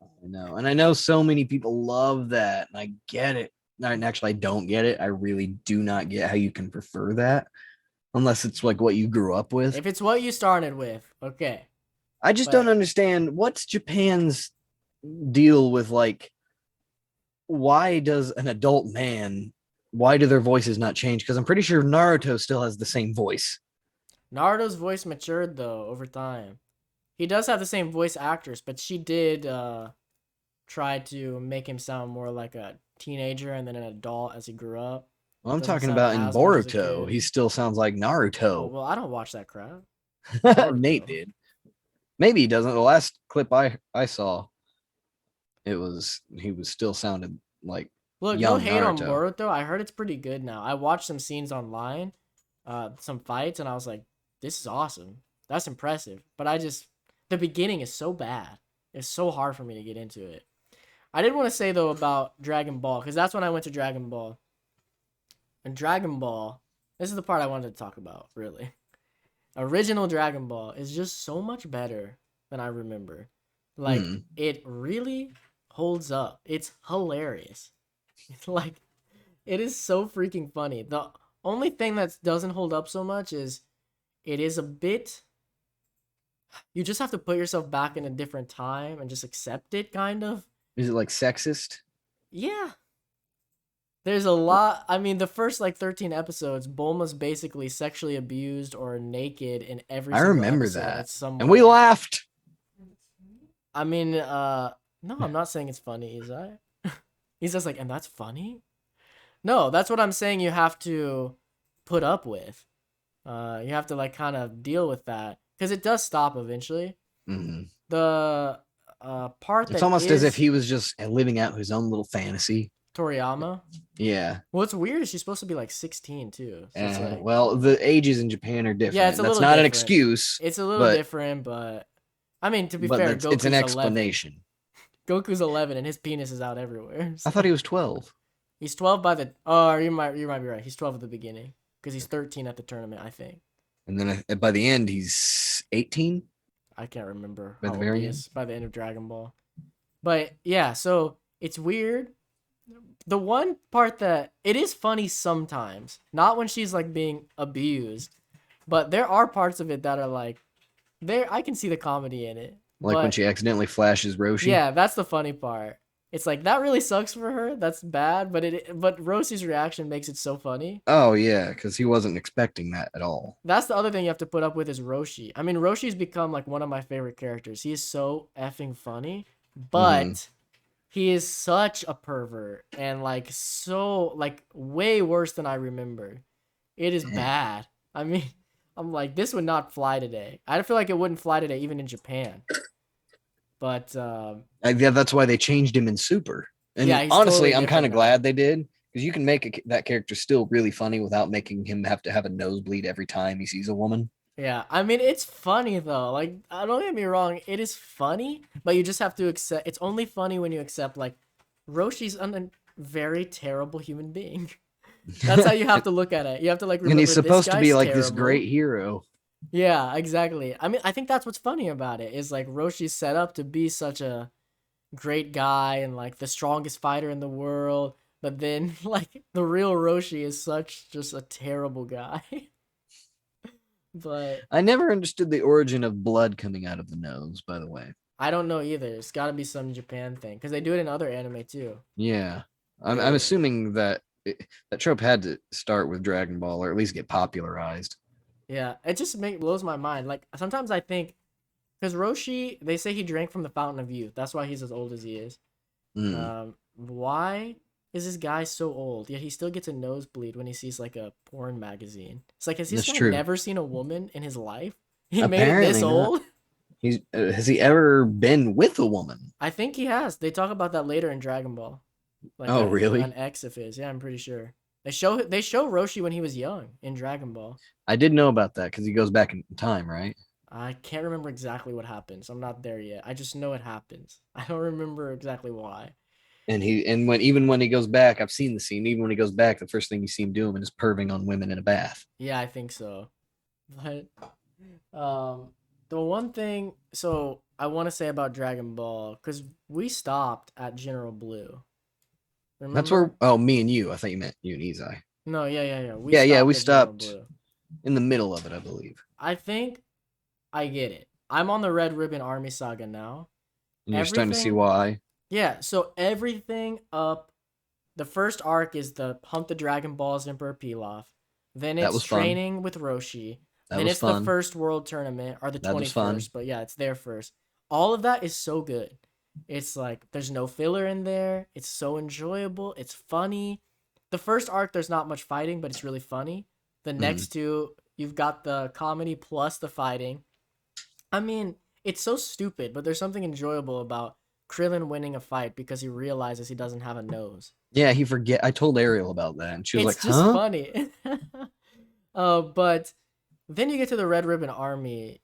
I know, and I know so many people love that, and I get it. And actually, I don't get it. I really do not get how you can prefer that unless it's like what you grew up with. If it's what you started with, okay. I just don't But understand what's Japan's deal with like why does an adult man why do their voices not change? Because I'm pretty sure Naruto still has the same voice. Naruto's voice matured though over time. He does have the same voice actress, but she did try to make him sound more like a teenager and then an adult as he grew up. Well, I'm Doesn't talking sound about in as much as a Boruto. kid. He still sounds like Oh Naruto. well, I don't watch that crap. Nate Boruto. did. Maybe he doesn't. The last clip I saw, it was he was still sounded like Look, no young hate on Naruto. Boruto. I heard it's pretty good now. I watched some scenes online, some fights, and I was like, this is awesome. That's impressive. But the beginning is so bad. It's so hard for me to get into it. I did want to say though about Dragon Ball, because that's when I went to Dragon Ball. And Dragon Ball, this is the part I wanted to talk about, really. Original Dragon Ball is just so much better than I remember. Like, Mm. it really holds up. It's hilarious. It's like, it is so freaking funny. The only thing that doesn't hold up so much is it is a bit. You just have to put yourself back in a different time and just accept it, kind of. Is it like sexist? Yeah. There's a lot. I mean, the first like 13 episodes, Bulma's basically sexually abused or naked in every I single remember episode. that, It's some and we way. laughed. I mean, no, I'm not saying it's funny, is I? He's just like, and that's funny? No, that's what I'm saying you have to put up with. You have to like kind of deal with that because it does stop eventually. Mhm. The part It's that almost as if is he was just living out his own little fantasy. Toriyama. Yeah. What's weird is she's supposed to be like 16 too. So it's like, Well, the ages in Japan are yeah, it's different. a That's little not an different. excuse, It's a little but different, but I mean, to be but fair, that's it's an Goku's 11. explanation. Goku's 11 and his penis is out everywhere. I So thought he was 12, he's 12 by the. Oh, you might be right. He's 12 at the beginning because he's 13 at the tournament, I think. and then by the end he's 18 I can't remember by how the old he very end. is by the end of Dragon Ball. But yeah, so it's weird. The one part that it is funny sometimes, not when she's like being abused, but there are parts of it that are like there I can see the comedy in it. Like when But she accidentally flashes Roshi. yeah, that's the funny part. It's like that really sucks for her. That's bad, but Rosie's reaction makes it so funny. Oh yeah, because he wasn't expecting that at all. That's the other thing you have to put up with is Roshi. I mean, Roshi's become like one of my favorite characters. He is so effing funny, Hmm. but he is such a pervert and like so like way worse than I remember. It is bad. I mean, I'm like this would not fly today. I feel like it wouldn't fly today even in Japan. But Yeah, that's why they changed him in Super. yeah, And he's totally honestly, I'm kind different of now. glad they did because you can make that character still really funny without making him have to have a nosebleed every time he sees a woman. Yeah, I mean it's funny though. Like, don't get me wrong, it is funny, but you just have to accept. It's only funny when you accept like Roshi's a very terrible human being. That's how you have to look at it. You have to like And he's remember this supposed to be guy's like this terrible. great hero. Yeah, exactly. I mean, I think that's what's funny about it is like Roshi's set up to be such a great guy and like the strongest fighter in the world, but then like the real Roshi is such just a terrible guy. But I never understood the origin of blood coming out of the nose, by the way. I don't know either. It's got to be some Japan thing because they do it in other anime too. Yeah. I'm They, assuming that that trope had to start with Dragon Ball or at least get popularized. yeah, it just blows my mind. Like sometimes I think because Roshi, they say he drank from the fountain of youth. That's why he's as old as he is. Mm, Why is this guy so old yet he still gets a nosebleed when he sees like a porn magazine? It's like has this that's guy true. never seen a woman in his life? He made it this Apparently not. old. He's has he ever been with a woman? I think he has. They talk about that later in Dragon Ball. Like Oh, an really? ex of his. Yeah, I'm pretty sure. They show Roshi when he was young in Dragon Ball. I did know about that because he goes back in time, right? I can't remember exactly what happens. I'm not there yet. I just know it happens. I don't remember exactly why. And when even when he goes back, I've seen the scene. Even when he goes back, the first thing you see him doing is perving on women in a bath. Yeah, I think so. But the one thing I want to say about Dragon Ball cuz we stopped at General Blue. That's where. Remember? Oh, me and you. I thought you meant you and Izai. No, yeah. We Yeah, yeah. We stopped at General stopped Blue. in the middle of it, I believe. I think I get it. I'm on the Red Ribbon Army Saga now. And you're starting to see Everything, why. yeah. So everything up. The first arc is the Hunt the Dragon Balls Emperor Pilaf. Then That it's was fun. training with Roshi. That Then was it's the fun. first world tournament or the That was fun. 21st, but yeah, it's there first. All of that is so good. It's like there's no filler in there. It's so enjoyable. It's funny. The first arc there's not much fighting, but it's really funny. The Mm. next two, you've got the comedy plus the fighting. I mean, it's so stupid, but there's something enjoyable about Krillin winning a fight because he realizes he doesn't have a nose. Yeah, he forget. I told Ariel about that, and she was It's like, just "Huh?" funny. But then you get to the Red Ribbon Army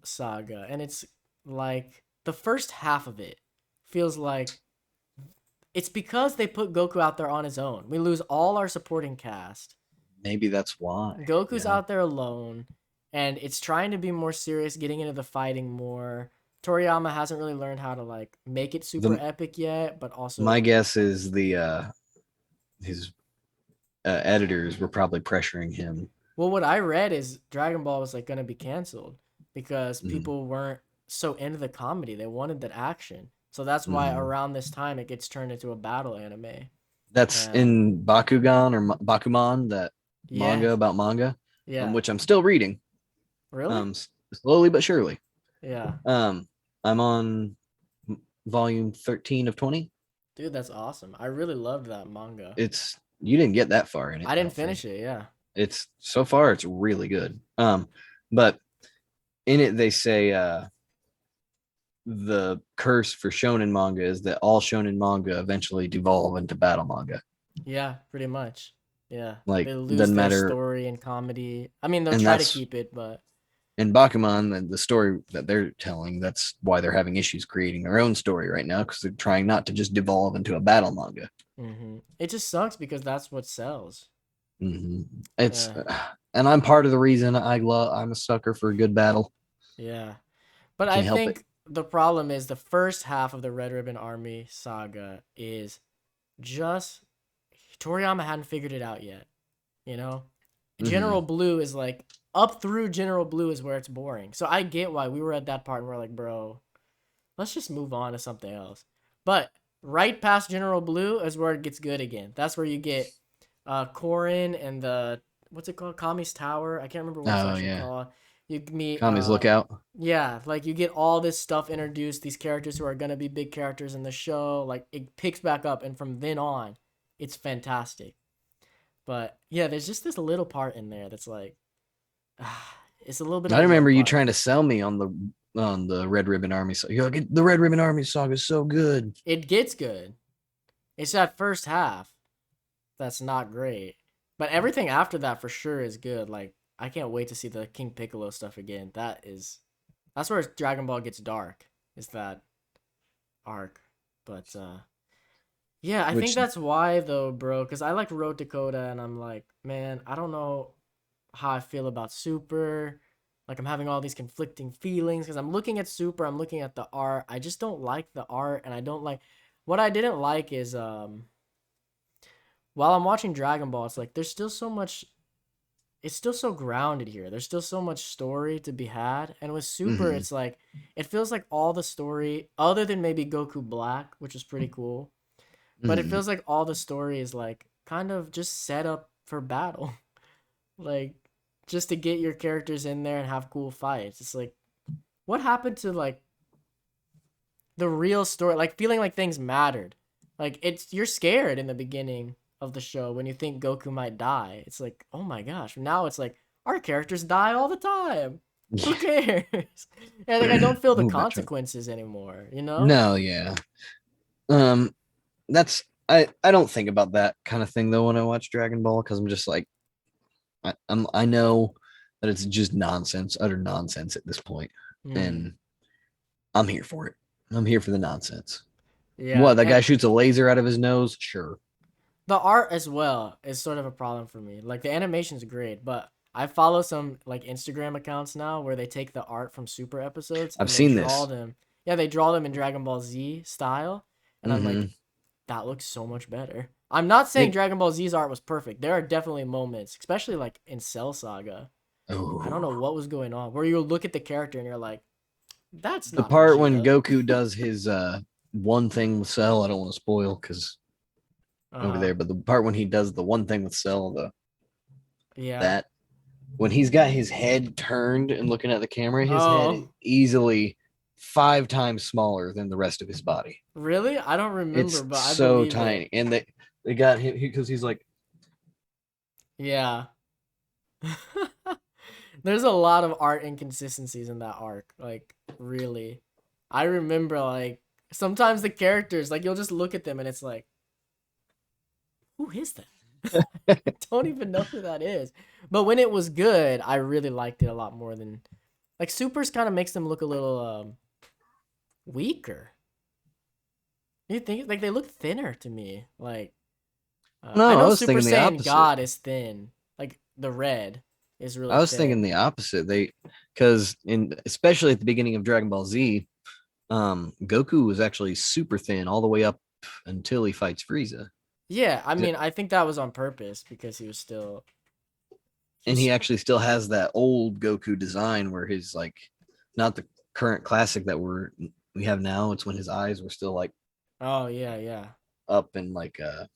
saga, and it's like the first half of it feels like it's because they put Goku out there on his own. We lose all our supporting cast. Maybe that's why. Goku's Yeah. out there alone, and it's trying to be more serious, getting into the fighting more. Toriyama hasn't really learned how to like make it super The epic yet, but My also, guess is the his editors were probably pressuring him. well, what I read is Dragon Ball was like gonna be canceled because Mm, people weren't so into the comedy. They wanted that action. So that's why mm. around this time it gets turned into a battle anime. That's And in Bakugan or Bakuman, that yeah, manga about manga, yeah. which I'm still reading, Really? slowly but surely. Yeah. I'm on volume 13 of 20. Dude, that's awesome. I really loved that manga. It's You didn't get that far in it, I I didn't don't think. finish it, yeah. It's so far it's really good. But in it they say the curse for shonen manga is that all shonen manga eventually devolve into battle manga. Yeah, pretty much. Yeah. Like They lose doesn't their matter, story and comedy. I mean, they'll and try to that's keep it, but in Bakuman, the story that they're telling. That's why they're having issues creating their own story right now because they're trying not to just devolve into a battle manga. it just sucks because that's what sells. Mm-hmm. It's Yeah. and I'm part of the reason I'm a sucker for a good battle. Yeah. But I Can't help it. think the problem is the first half of the Red Ribbon Army saga is just Toriyama hadn't figured it out yet, you know? Mm-hmm. General Blue is like up through General Blue is where it's boring. So I get why we were at that part and we're like, bro, let's just move on to something else. But right past General Blue is where it gets good again. That's where you get Korin and the what's it called? Kami's Tower. I can't remember what it's Oh actually yeah, called. You meet Kami's Lookout. yeah, like you get all this stuff introduced, these characters who are gonna be big characters in the show. Like it picks back up, and from then on, it's fantastic. But yeah, there's just this little part in there that's like, it's a little bit of I a low remember you part. trying to sell me on the Red Ribbon Army. So you're like, the Red Ribbon Army saga is so good. It gets good. It's that first half that's not great, but everything after that for sure is good. Like I can't wait to see the King Piccolo stuff again. That's where Dragon Ball gets dark. Is that arc? But yeah, I think Which that's why though, bro. Because I like Road Dakota, and I'm like, man, I don't know how I feel about Super. Like I'm having all these conflicting feelings because I'm looking at Super, I'm looking at the art. I just don't like the art, and I don't like. What I didn't like is while I'm watching Dragon Ball, it's like there's still so much. It's still so grounded here. There's still so much story to be had, and with Super, mm-hmm, it's like it feels like all the story, other than maybe Goku Black, which is pretty cool, but it mm-hmm. feels like all the story is like kind of just set up for battle. Like just to get your characters in there and have cool fights. It's like what happened to like the real story, like feeling like things mattered. Like it's you're scared in the beginning of the show when you think Goku might die. It's like, "Oh my gosh." Now it's like our characters die all the time. Who Yeah. cares? And like I don't feel the Ooh, Metro. consequences anymore, you know? No, yeah. Um, that's I don't think about that kind of thing though when I watch Dragon Ball because I'm just like I know that it's just nonsense, utter nonsense at this point, Mhm. and I'm here for it. I'm here for the nonsense. Yeah, What, that guy and shoots a laser out of his nose? Sure. the art as well is sort of a problem for me. Like the animation's great, but I follow some like Instagram accounts now where they take the art from Super episodes I've and they seen draw this. them. Yeah, they draw them in Dragon Ball Z style, and I'm like, Mm-hmm. that looks so much better. I'm not saying It, Dragon Ball Z's art was perfect. There are definitely moments, especially like in Cell Saga. I don't know oh, what was going on, where you look at the character and you're like, that's the not part when Vegeta. Goku does his one thing with Cell, I don't want to spoil because over Uh-huh. there, but the part when he does the one thing with Cell, the Yeah. that when he's got his head turned and looking at the camera, his head is Oh, easily 5 times smaller than the rest of his body. really? I don't remember, It's but I so believe it. tiny, and they got him because he's like, Yeah. There's a lot of art inconsistencies in that arc. Like, really. I remember, like, sometimes the characters, like, you'll just look at them and it's like, who is that? I don't even know who that is. But when it was good, I really liked it a lot more than. Like, Supers kind of makes them look a little weaker. You think? Like, they look thinner to me. Like, I no, I know was Super thinking the Saiyan opposite. God is thin. Like, the red is I really was thinking thin. the opposite. They because in especially at the beginning of Dragon Ball Z, Goku was actually super thin all the way up until he fights Frieza. Yeah, I mean, I think that was on purpose because he was still. And he He's. actually still has that old Goku design where his like not the current classic that we have now. It's when his eyes were still like Oh, yeah, yeah. up in like a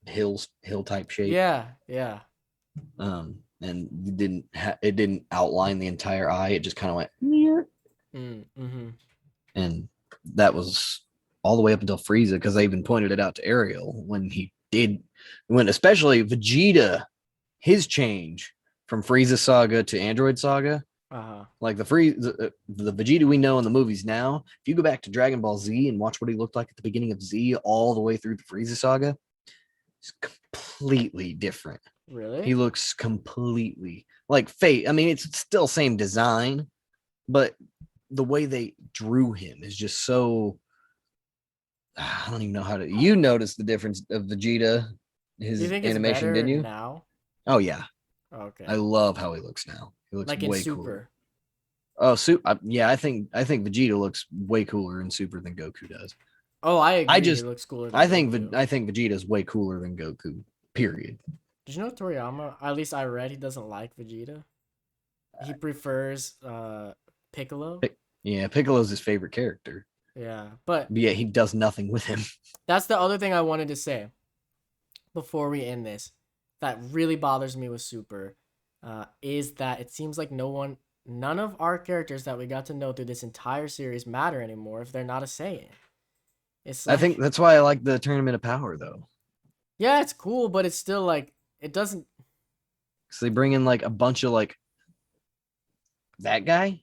hill type shape. Yeah, yeah. And it didn't outline the entire eye. It just kind of went near, Mm-hmm. and that was all the way up until Frieza because they even pointed it out to Ariel when especially Vegeta his change from Frieza Saga to Android Saga. Uh-huh. Like the Vegeta we know in the movies now, if you go back to Dragon Ball Z and watch what he looked like at the beginning of Z all the way through the Frieza saga, it's completely different. He Really? looks completely like Fate. I mean, it's still same design, but the way they drew him is just so. I don't even know how to. You noticed the difference of Vegeta, Do you his think it's animation, better didn't you? now? Oh yeah, I Okay. love how he looks now. He looks Like in way cooler. Super. Oh, yeah, I think Vegeta looks way cooler in Super than Goku does. Oh, I I agree. He just looks cooler than Goku. I think Vegeta's way cooler than Goku. Period. Did you know Toriyama, at least I read, he doesn't like Vegeta. He prefers Piccolo. Yeah, Piccolo's his favorite character. Yeah. But But yeah, he does nothing with him. that's the other thing I wanted to say before we end this that really bothers me with Super is that it seems like none of our characters that we got to know through this entire series matter anymore if they're not a Saiyan. It's I think like, that's why I like the Tournament of Power though, yeah, it's cool, but it's still like, it doesn't. because they bring in like a bunch of like that guy,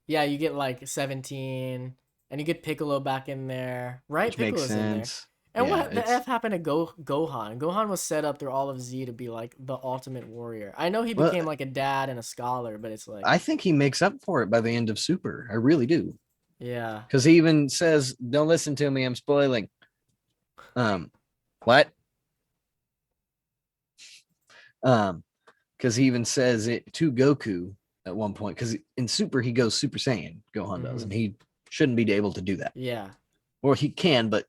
Yeah, you get like 17, and you get Piccolo back in there, right? which makes Piccolo's in there. sense. And Yeah, what the it's F happened to Gohan? Gohan was set up through all of Z to be like the ultimate warrior. I know he well, became like a dad and a scholar, but it's like, I think he makes up for it by the end of Super. I really do, yeah. because he even says, "Don't listen to me. I'm spoiling." Um, what? Um, because he even says it to Goku at one point. Because in Super, he goes Super Saiyan. Gohan does, Mm-hmm. and he shouldn't be able to do that, Yeah. or he can, but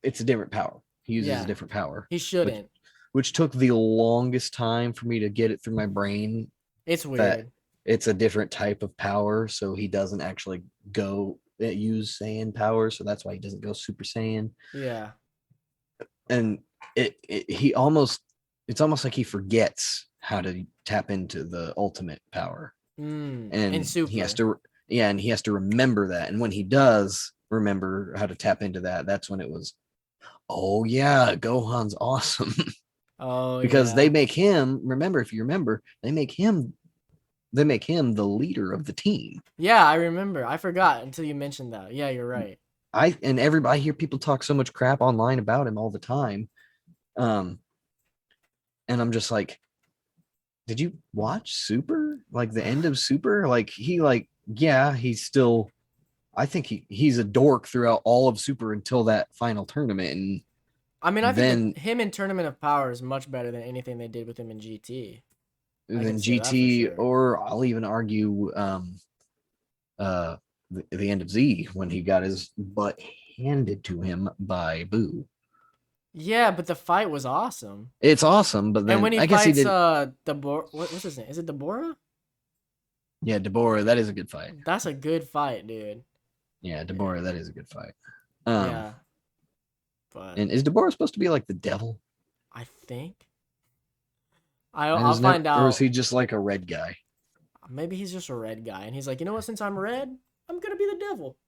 it's a different power. He uses a Yeah. different power, He which shouldn't. took the longest time for me to get it through my brain It's that weird. it's a different type of power. So he doesn't actually go use Saiyan power. So that's why he doesn't go Super Saiyan. Yeah. And he almost it's almost like he forgets how to tap into the ultimate power, In and Super. he has to remember that. And when he does remember how to tap into that, that's when it was, oh yeah, Gohan's awesome. Oh Because they yeah. make him, remember, if you remember, they make him the leader of the team. Yeah, I remember. I forgot until you mentioned that. Yeah, you're right. I hear people talk so much crap online about him all the time. Um, and I'm just like, did you watch Super? Like the end of Super? Like yeah, he's still I think he's a dork throughout all of Super until that final tournament. And I mean, I think then that him in Tournament of Power is much better than anything they did with him in GT. I can say that for GT, sure. or I'll even argue the end of Z when he got his butt handed to him by Boo. Yeah, but the fight was awesome. It's awesome, but And then when he I guess he fights didn't. what's his name? Is it Deborah? Yeah, Deborah, that is a good fight. That's a good fight, dude. Yeah, Yeah. Deborah, that is a good fight. Um, Yeah, but and is Deborah supposed to be like the devil? I think I I'll was never, find or was out. he just like a red guy? Maybe he's just a red guy and he's like, "You know what? Since I'm red, I'm going to be the devil.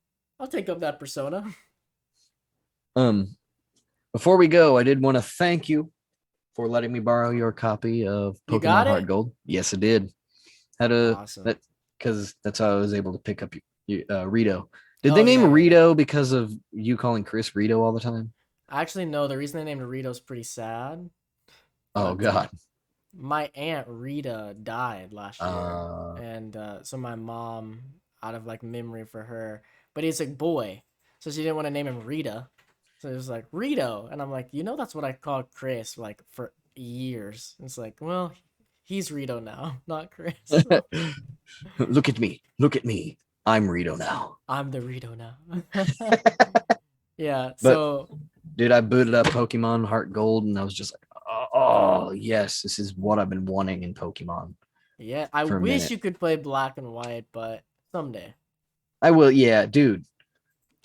I'll take up that persona." Um, Before we go, I did want to thank you for letting me borrow your copy of You Pokemon got Heart it? Gold. Yes, I did. Had a Awesome. that because that's how I was able to pick up Rito. Did they Oh name yeah, yeah. Rito because of you calling Chris Rito all the time? Actually, no. The reason they named Rito's pretty sad, Oh but God. my aunt Rita died last year, Uh, and so my mom, out of like memory for her, but he's a boy, so she didn't want to name him Rita, so it was like Rito, and I'm like, that's what I called Chris like for years. It's like, well, he's Rito now, not Chris. So Look at me. Look at me. I'm Rito now. I'm the Rito now. Yeah. But So dude, I booted up Pokemon Heart Gold and I was just like, oh yes, this is what I've been wanting in Pokemon yeah, I for a wish minute. you could play Black and White, but someday. I will, yeah, dude.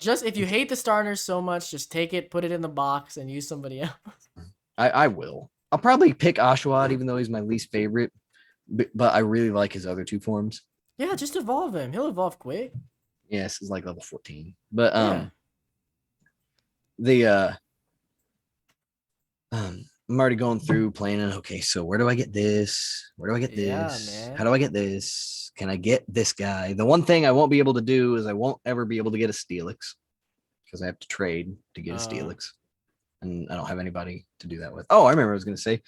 Just if you hate the starters so much, just take it, put it in the box, and use somebody else. I will. I'll probably pick Oshawott, even though he's my least favorite. But I really like his other two forms. Yeah, just evolve him. He'll evolve quick. Yes, he's like level 14. But Yeah. the I'm already going through planning. Okay, so where do I get this? Where do I get Yeah, this? How man. do I get this? Can I get this guy? The one thing I won't be able to do is I won't ever be able to get a Steelix because I have to trade to get a Uh, Steelix. And I don't have anybody to do that with. Oh, I remember what I was gonna say.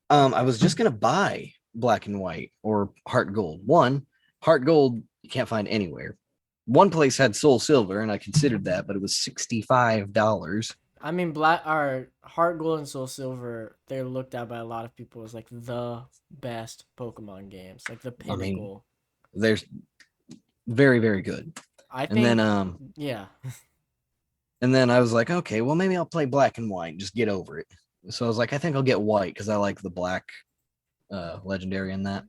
I was just gonna buy Black and White or Heart Gold. One, Heart Gold you can't find anywhere. One place had Soul Silver, and I considered that, but it was $65. I mean, Black or Heart Gold and Soul Silver, they're looked at by a lot of people as like the best Pokemon games, like the I mean, pinnacle. there's very, very good. I And then think, yeah, and then I was like, okay, well maybe I'll play Black and White and just get over it. So I was like, I think I'll get White because I like the black legendary in that.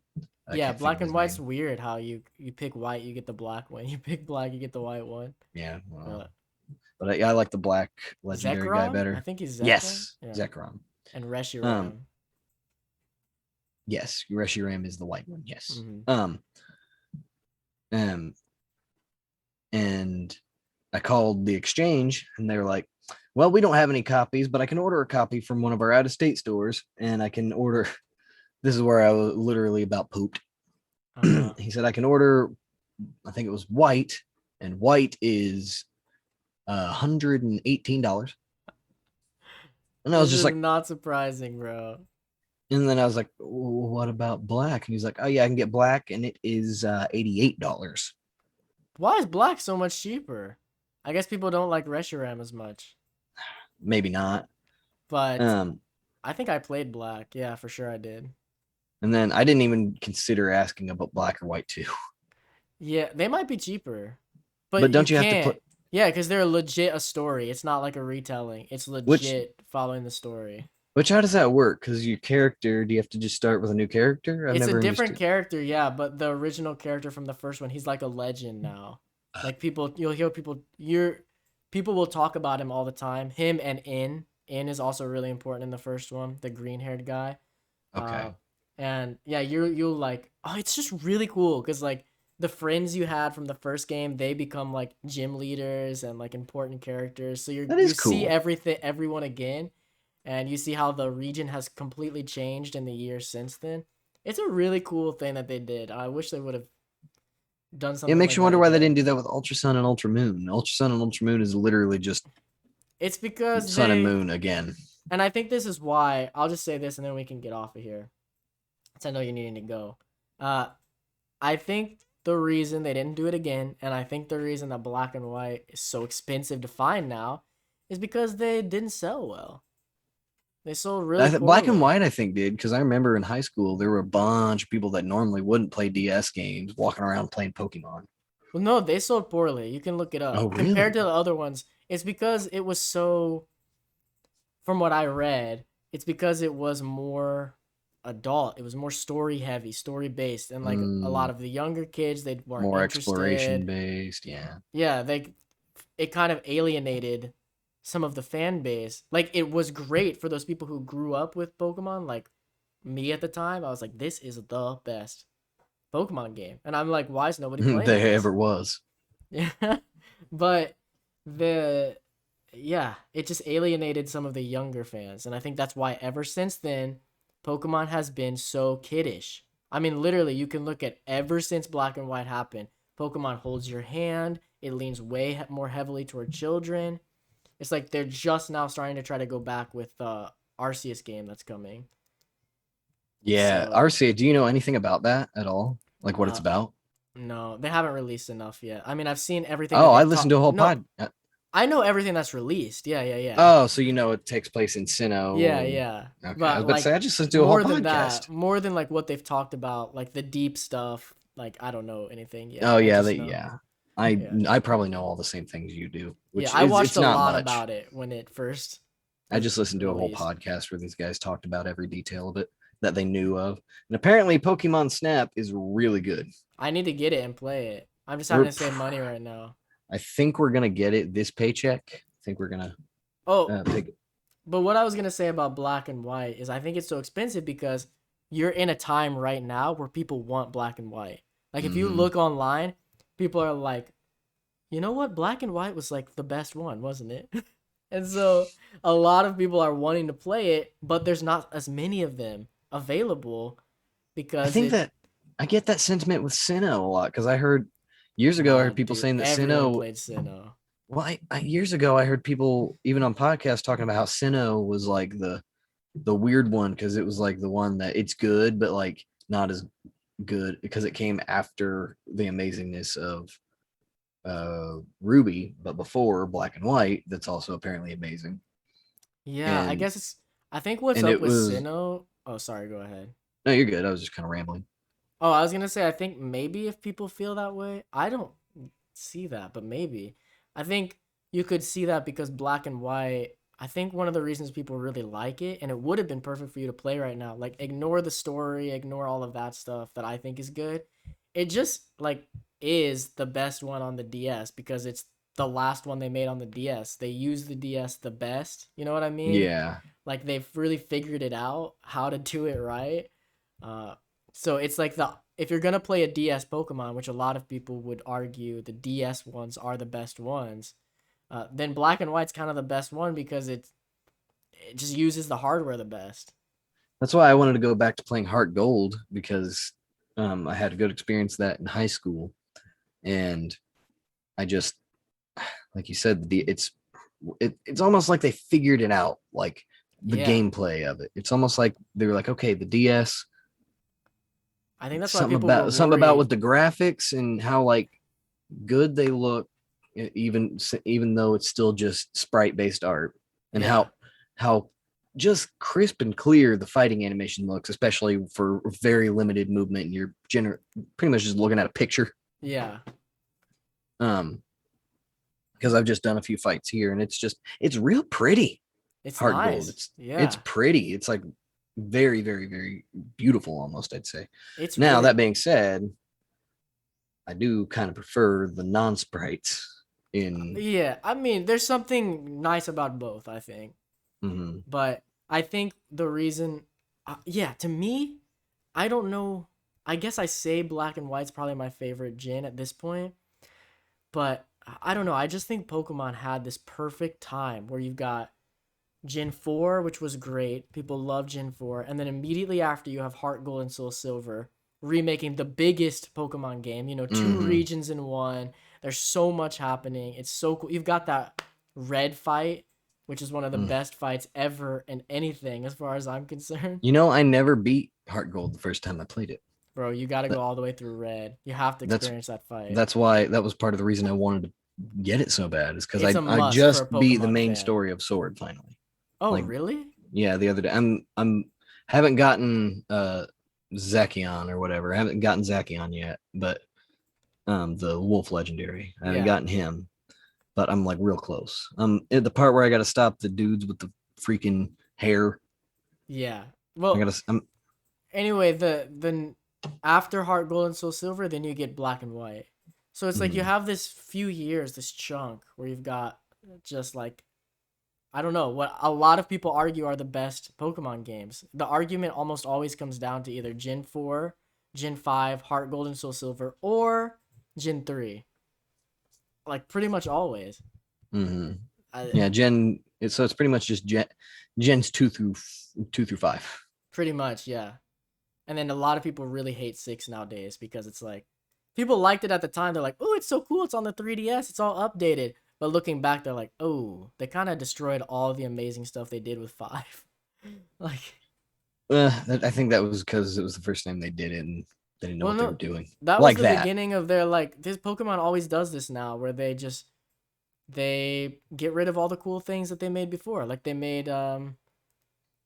I yeah. can't think Black of and his White's name. weird. How you pick white, you get the black one. You pick black, you get the white one. Yeah, But but I like the black legendary guy Zekrom, I better. think he's Zekrom. Yes, Yeah, Zekrom. and Um, Reshiram. yes, Reshiram is the white one. Yes. Hmm. Um, and I called the exchange, and they were like, "Well, we don't have any copies, but I can order a copy from one of our out-of-state stores, and I can order." This is where I was literally about pooped. Uh, He said I can order. I think it was white, and white is $118. And I was this just is like, not surprising, bro. and then I was like, well, what about black? And he's like, oh yeah, I can get black, and it is $88. Why is black so much cheaper? I guess people don't like Reshiram as much, Maybe not. but Um, I think I played black. Yeah, for sure I did. and then I didn't even consider asking about black or white too. Yeah, they might be cheaper, but But you don't you have to can't. put Yeah, because they're legit a story. It's not like a retelling. It's which legit following the story. how does that work? Because your character, do you have to just start with a new character? I've It's a never different understood. character, yeah, but the original character from the first one, he's like a legend now. Like you'll hear people will talk about him all the time. Him and In. In is also really important in the first one, the green-haired guy. Uh, Okay. and yeah, you'll like, oh, it's just really cool because like the friends you had from the first game, they become like gym leaders and like important characters. So That you is see cool. everyone again, and you see how the region has completely changed in the years since then. It's a really cool thing that they did. I wish they would have done It something makes like you that wonder why they didn't again. do that with Ultra Sun and Ultra Moon. Ultra Sun and Ultra Moon is literally just It's because Sun and they, Moon again. and I think this is why. I'll just say this, and then we can get off of here. Since I know you're needing to go. Uh, I think the reason they didn't do it again, and I think the reason that black and white is so expensive to find now, is because they didn't sell well. They sold really Black and poorly. White, I think, did because I remember in high school there were a bunch of people that normally wouldn't play DS games walking around playing Pokemon. Well, no, they sold poorly. You can look it Oh, up. Compared to really? the other ones, it's because it was so from what I read, it's because it was more adult. It was more story heavy, story based, and like a lot Mm, of the younger kids, they weren't more exploration interested. based. Yeah. Yeah, they it kind of alienated some of the fan base. Like it was great for those people who grew up with Pokemon, like me at the time. I was like, this is the best Pokemon game. And I'm like, why is nobody playing There this? ever was. Yeah. But the yeah, it just alienated some of the younger fans. And I think that's why ever since then, Pokemon has been so kiddish. I mean, literally, you can look at ever since Black and White happened, Pokemon holds your hand. It leans way more heavily toward children. It's like they're just now starting to try to go back with the Arceus game that's coming. Yeah. So, RCA, do you know anything about that at all? Like what it's uh, about? no, they haven't released enough yet. I mean, I've seen everything that Oh, I they've listened taught. to a whole No, pod. I know everything that's released. Yeah, yeah, yeah. Oh, so you know it takes place in Sinnoh Yeah, and yeah. okay. I was But about to say like I just listened to a whole more than that, podcast. more than like what they've talked about, like the deep stuff, like I don't know anything yet. Oh I yeah, just know. yeah. I Yeah. I probably know all the same things you do, Yeah, which I is watched it's a not lot much. about it when it first I was just listened to a whole released. podcast where these guys talked about every detail of it that they knew of. And apparently Pokemon Snap is really good. I need to get it and play it. I'm just having We're to save money right now. I think we're gonna get it this paycheck. I think we're gonna Oh, pick it. but what I was gonna say about black and white is I think it's so expensive because you're in a time right now where people want black and white. Like if you Hmm. look online, people are like, you know what, black and white was like the best one, wasn't it? And so a lot of people are wanting to play it, but there's not as many of them available I because think it that I get that sentiment with Sinnoh a lot because I heard years ago I nah heard people dude, saying that everyone Sinnoh. played Sinnoh. Well, years ago I heard people even on podcasts talking about how Sinnoh was like the weird one because it was like the one that it's good but like not as good because it came after the amazingness of Ruby, but before Black and White. That's also apparently amazing. Yeah, I And guess it's I think what's and up it with was Sinnoh. Oh, sorry, go ahead. no, you're good. I was just kind of rambling. Oh, I was gonna say I think maybe if people feel that way, I don't see that, but maybe. I think you could see that because black and white. I think one of the reasons people really like it, and it would have been perfect for you to play right now. Like ignore the story, ignore all of that stuff that I think is good. It just like is the best one on the DS because it's the last one they made on the DS. They use the DS the best. You know what I mean? Yeah, Like they've really figured it out how to do it right. Uh, so it's like the if you're gonna play a DS Pokemon, which a lot of people would argue the DS ones are the best ones, then Black and White's kind of the best one because it just uses the hardware the best. that's why I wanted to go back to playing Heart Gold because I had a good experience that in high school, and I just like you said, it's almost like they figured it out, like the Yeah, gameplay of it. It's almost like they were like, okay, the DS, I think that's why people were something about with worried. the graphics and how like good they look, even though it's still just sprite based art, and Yeah, how just crisp and clear the fighting animation looks, especially for very limited movement. And you're pretty much just looking at a picture. yeah, Um, because I've just done a few fights here, and it's real pretty. it's Heart Gold. nice. It's Yeah, pretty. It's like very, very, very beautiful, almost. I'd say. it's Now really that being said, I do kind of prefer the non sprites in. yeah. I mean, there's something nice about both. I think. Mhm. But I think the reason, yeah, to me, I don't know. I guess I say black and white's probably my favorite gen at this point, but I don't know. I just think Pokemon had this perfect time where you've got Gen 4, which was great. People love Gen 4. And then immediately after, you have Heart Gold and Soul Silver, remaking the biggest Pokemon game. You know, two Mhm. regions in one. There's so much happening. It's so cool. You've got that red fight, which is one of the Mm. best fights ever in anything, as far as I'm concerned. You know, I never beat Heart Gold the first time I played it. Bro, you got to go That, all the way through red. You have to that's experience that fight. that's why that was part of the reason I wanted to get it so bad is because It's a I must for a just beat the Pokemon main fan. story of Sword finally. Oh, Like really? yeah, the other day I'm haven't gotten Zacian or whatever. I haven't gotten Zacian yet, but the Wolf Legendary. I haven't Yeah. gotten him, but I'm like real close. At the part where I got to stop the dudes with the freaking hair. Yeah. I Well, gotta. anyway, the after Heart Gold and Soul Silver, then you get Black and White. So it's like you Mhm. have this few years, this chunk where you've got just like I don't know what a lot of people argue are the best Pokemon games. The argument almost always comes down to either Gen 4, Gen 5, Heart Gold and Soul Silver, or Gen 3. Like pretty much always. Mhm. I, Yeah, so it's pretty much just gens 2 through 5. Pretty much, yeah. And then a lot of people really hate 6 nowadays because it's like people liked it at the time. They're like, "Oh, it's so cool. It's on the 3DS. It's all updated." But looking back, they're like, "Oh, they kind of destroyed all the amazing stuff they did with 5." Like, I think that was because it was the first time they did it and they didn't know well, what they were no, doing. that was Like the that. beginning of their like this Pokemon always does this now where they get rid of all the cool things that they made before. Like they made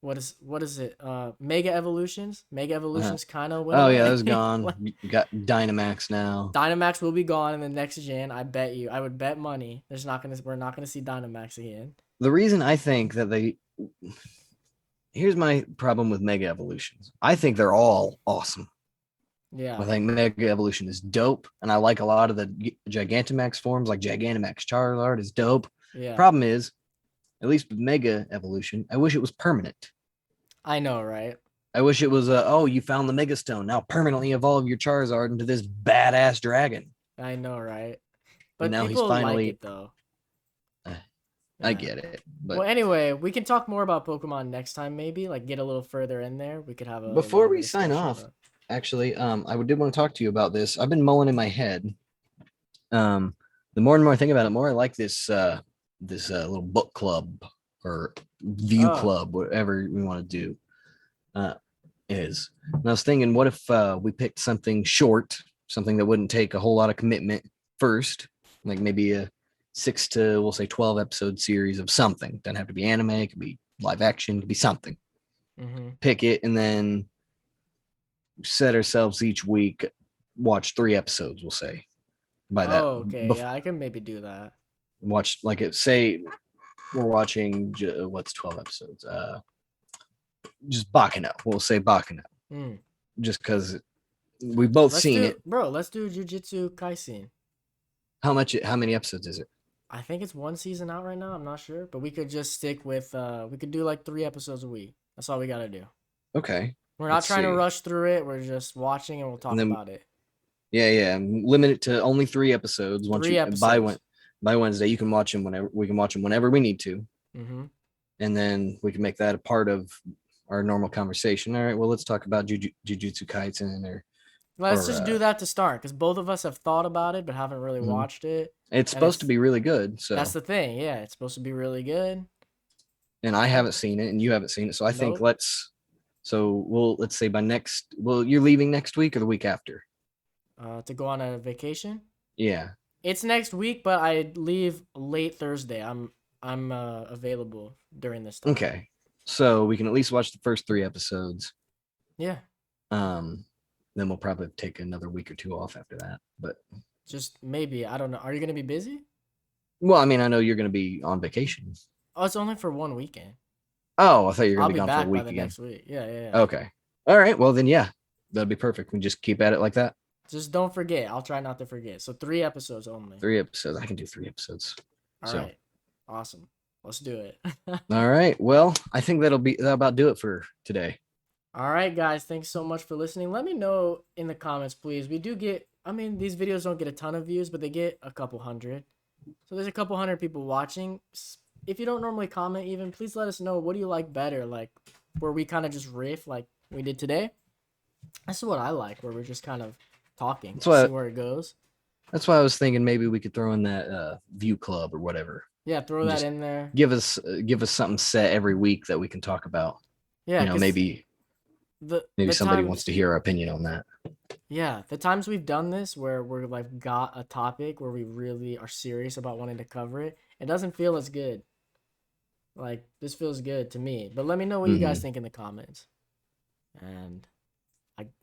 what is it? Mega Evolutions. Mega Uh, Evolutions kind of went oh yeah, that away. was gone. Like, You got Dynamax now. Dynamax will be gone in the next gen. I bet you. I would bet money. We're not gonna see Dynamax again. The reason I think that they here's my problem with Mega Evolutions. I think they're all awesome. I Yeah, think Mega Evolution is dope, and I like a lot of the Gigantamax forms, like Gigantamax Charizard is dope. yeah. Problem is, at least with Mega Evolution, I wish it was permanent. I know, right? I wish it was oh, you found the Mega Stone. Now permanently evolve your Charizard into this badass dragon. I know, right? And But now he's people like finally it though. uh, I Yeah. get it. But Well, anyway, we can talk more about Pokemon next time. Maybe like get a little further in there. We could have a before longer we sign discussion off, about. actually, did want to talk to you about this. I've been mulling in my head. Um, the more and more I think about it, more I like this little book club or view Oh, club, whatever we want to do. Uh, is. And I was thinking, what if we picked something short, something that wouldn't take a whole lot of commitment first, like maybe a 6 to 12 episode series of something. Doesn't have to be anime, it could be live action, it could be something. mm-hmm. Pick it and then set ourselves each week, watch 3 episodes, we'll say. By that, Oh, okay. Yeah, I can maybe do that. watch like it say we're watching what's 12 episodes? Just Bakano. We'll say Bakano. Hmm. Just because we've both seen it. Let's do Jujutsu Kaisen. How many episodes is it? I think it's one season out right now. I'm not sure, but we could just stick with we could do like 3 episodes a week. That's all we gotta do. Okay. We're not Let's trying to see. rush through it. We're just watching and we'll And talk then about it. yeah, limit it to only 3 episodes. Once Three you episodes. by Wednesday, you can watch them whenever we can watch them whenever we need to. Mm-hmm. And then we can make that a part of our normal conversation. All right, well, let's talk about Jujutsu Kaisen Let's or just do that to start, because both of us have thought about it but haven't really mhm. watched it. It's And supposed to be really good. that's So, the thing. Yeah, it's supposed to be really good. and I I haven't seen it, and you haven't seen it. So I think Nope. let's say by next. Well, you're leaving next week or the week after? To go on a vacation. Yeah. It's next week, but I leave late Thursday. I'm available during this time. Okay. So we can at least watch the first 3 episodes. Yeah, Um, then we'll probably take another week or two off after that. But just maybe. I don't know. Are you gonna be busy? well, I mean, I know you're going to be on vacation. Oh, it's only for one weekend. Oh, I thought you were going I'll to be be gone for a back by week the again. next week. Yeah, yeah, yeah. Okay. All right. Well, then, yeah, that'd be perfect. We just keep at it like that. Just don't forget. I'll try not to forget. So 3 episodes only. 3 episodes. I can do 3 episodes. All So, right. Awesome. Let's do it. all right. Well, I think that'll about do it for today. All right, guys. Thanks so much for listening. Let me know in the comments, please. We do get, I mean, these videos don't get a ton of views, but they get a couple hundred. So there's a couple hundred people watching. If you don't normally comment, even, please let us know, what do you like better? Like, where we kind of just riff like we did today. That's what I like, where we're just kind of talking, That's see why. where it goes. That's why I was thinking maybe we could throw in that view club or whatever. Yeah, throw And that just in there. give us something set every week that we can talk about. Yeah, because Maybe the somebody wants times, to hear our opinion on that. yeah, the times we've done this where we're like got a topic where we really are serious about wanting to cover it, it doesn't feel as good. Like, this feels good to me. But let me know what you guys Mm-hmm. think in the comments. And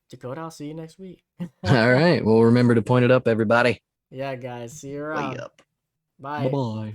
Dakota, I'll see you next week. All right. Well, remember to point it up, everybody. Yeah, guys, see you Way around. up. Bye Bye. bye.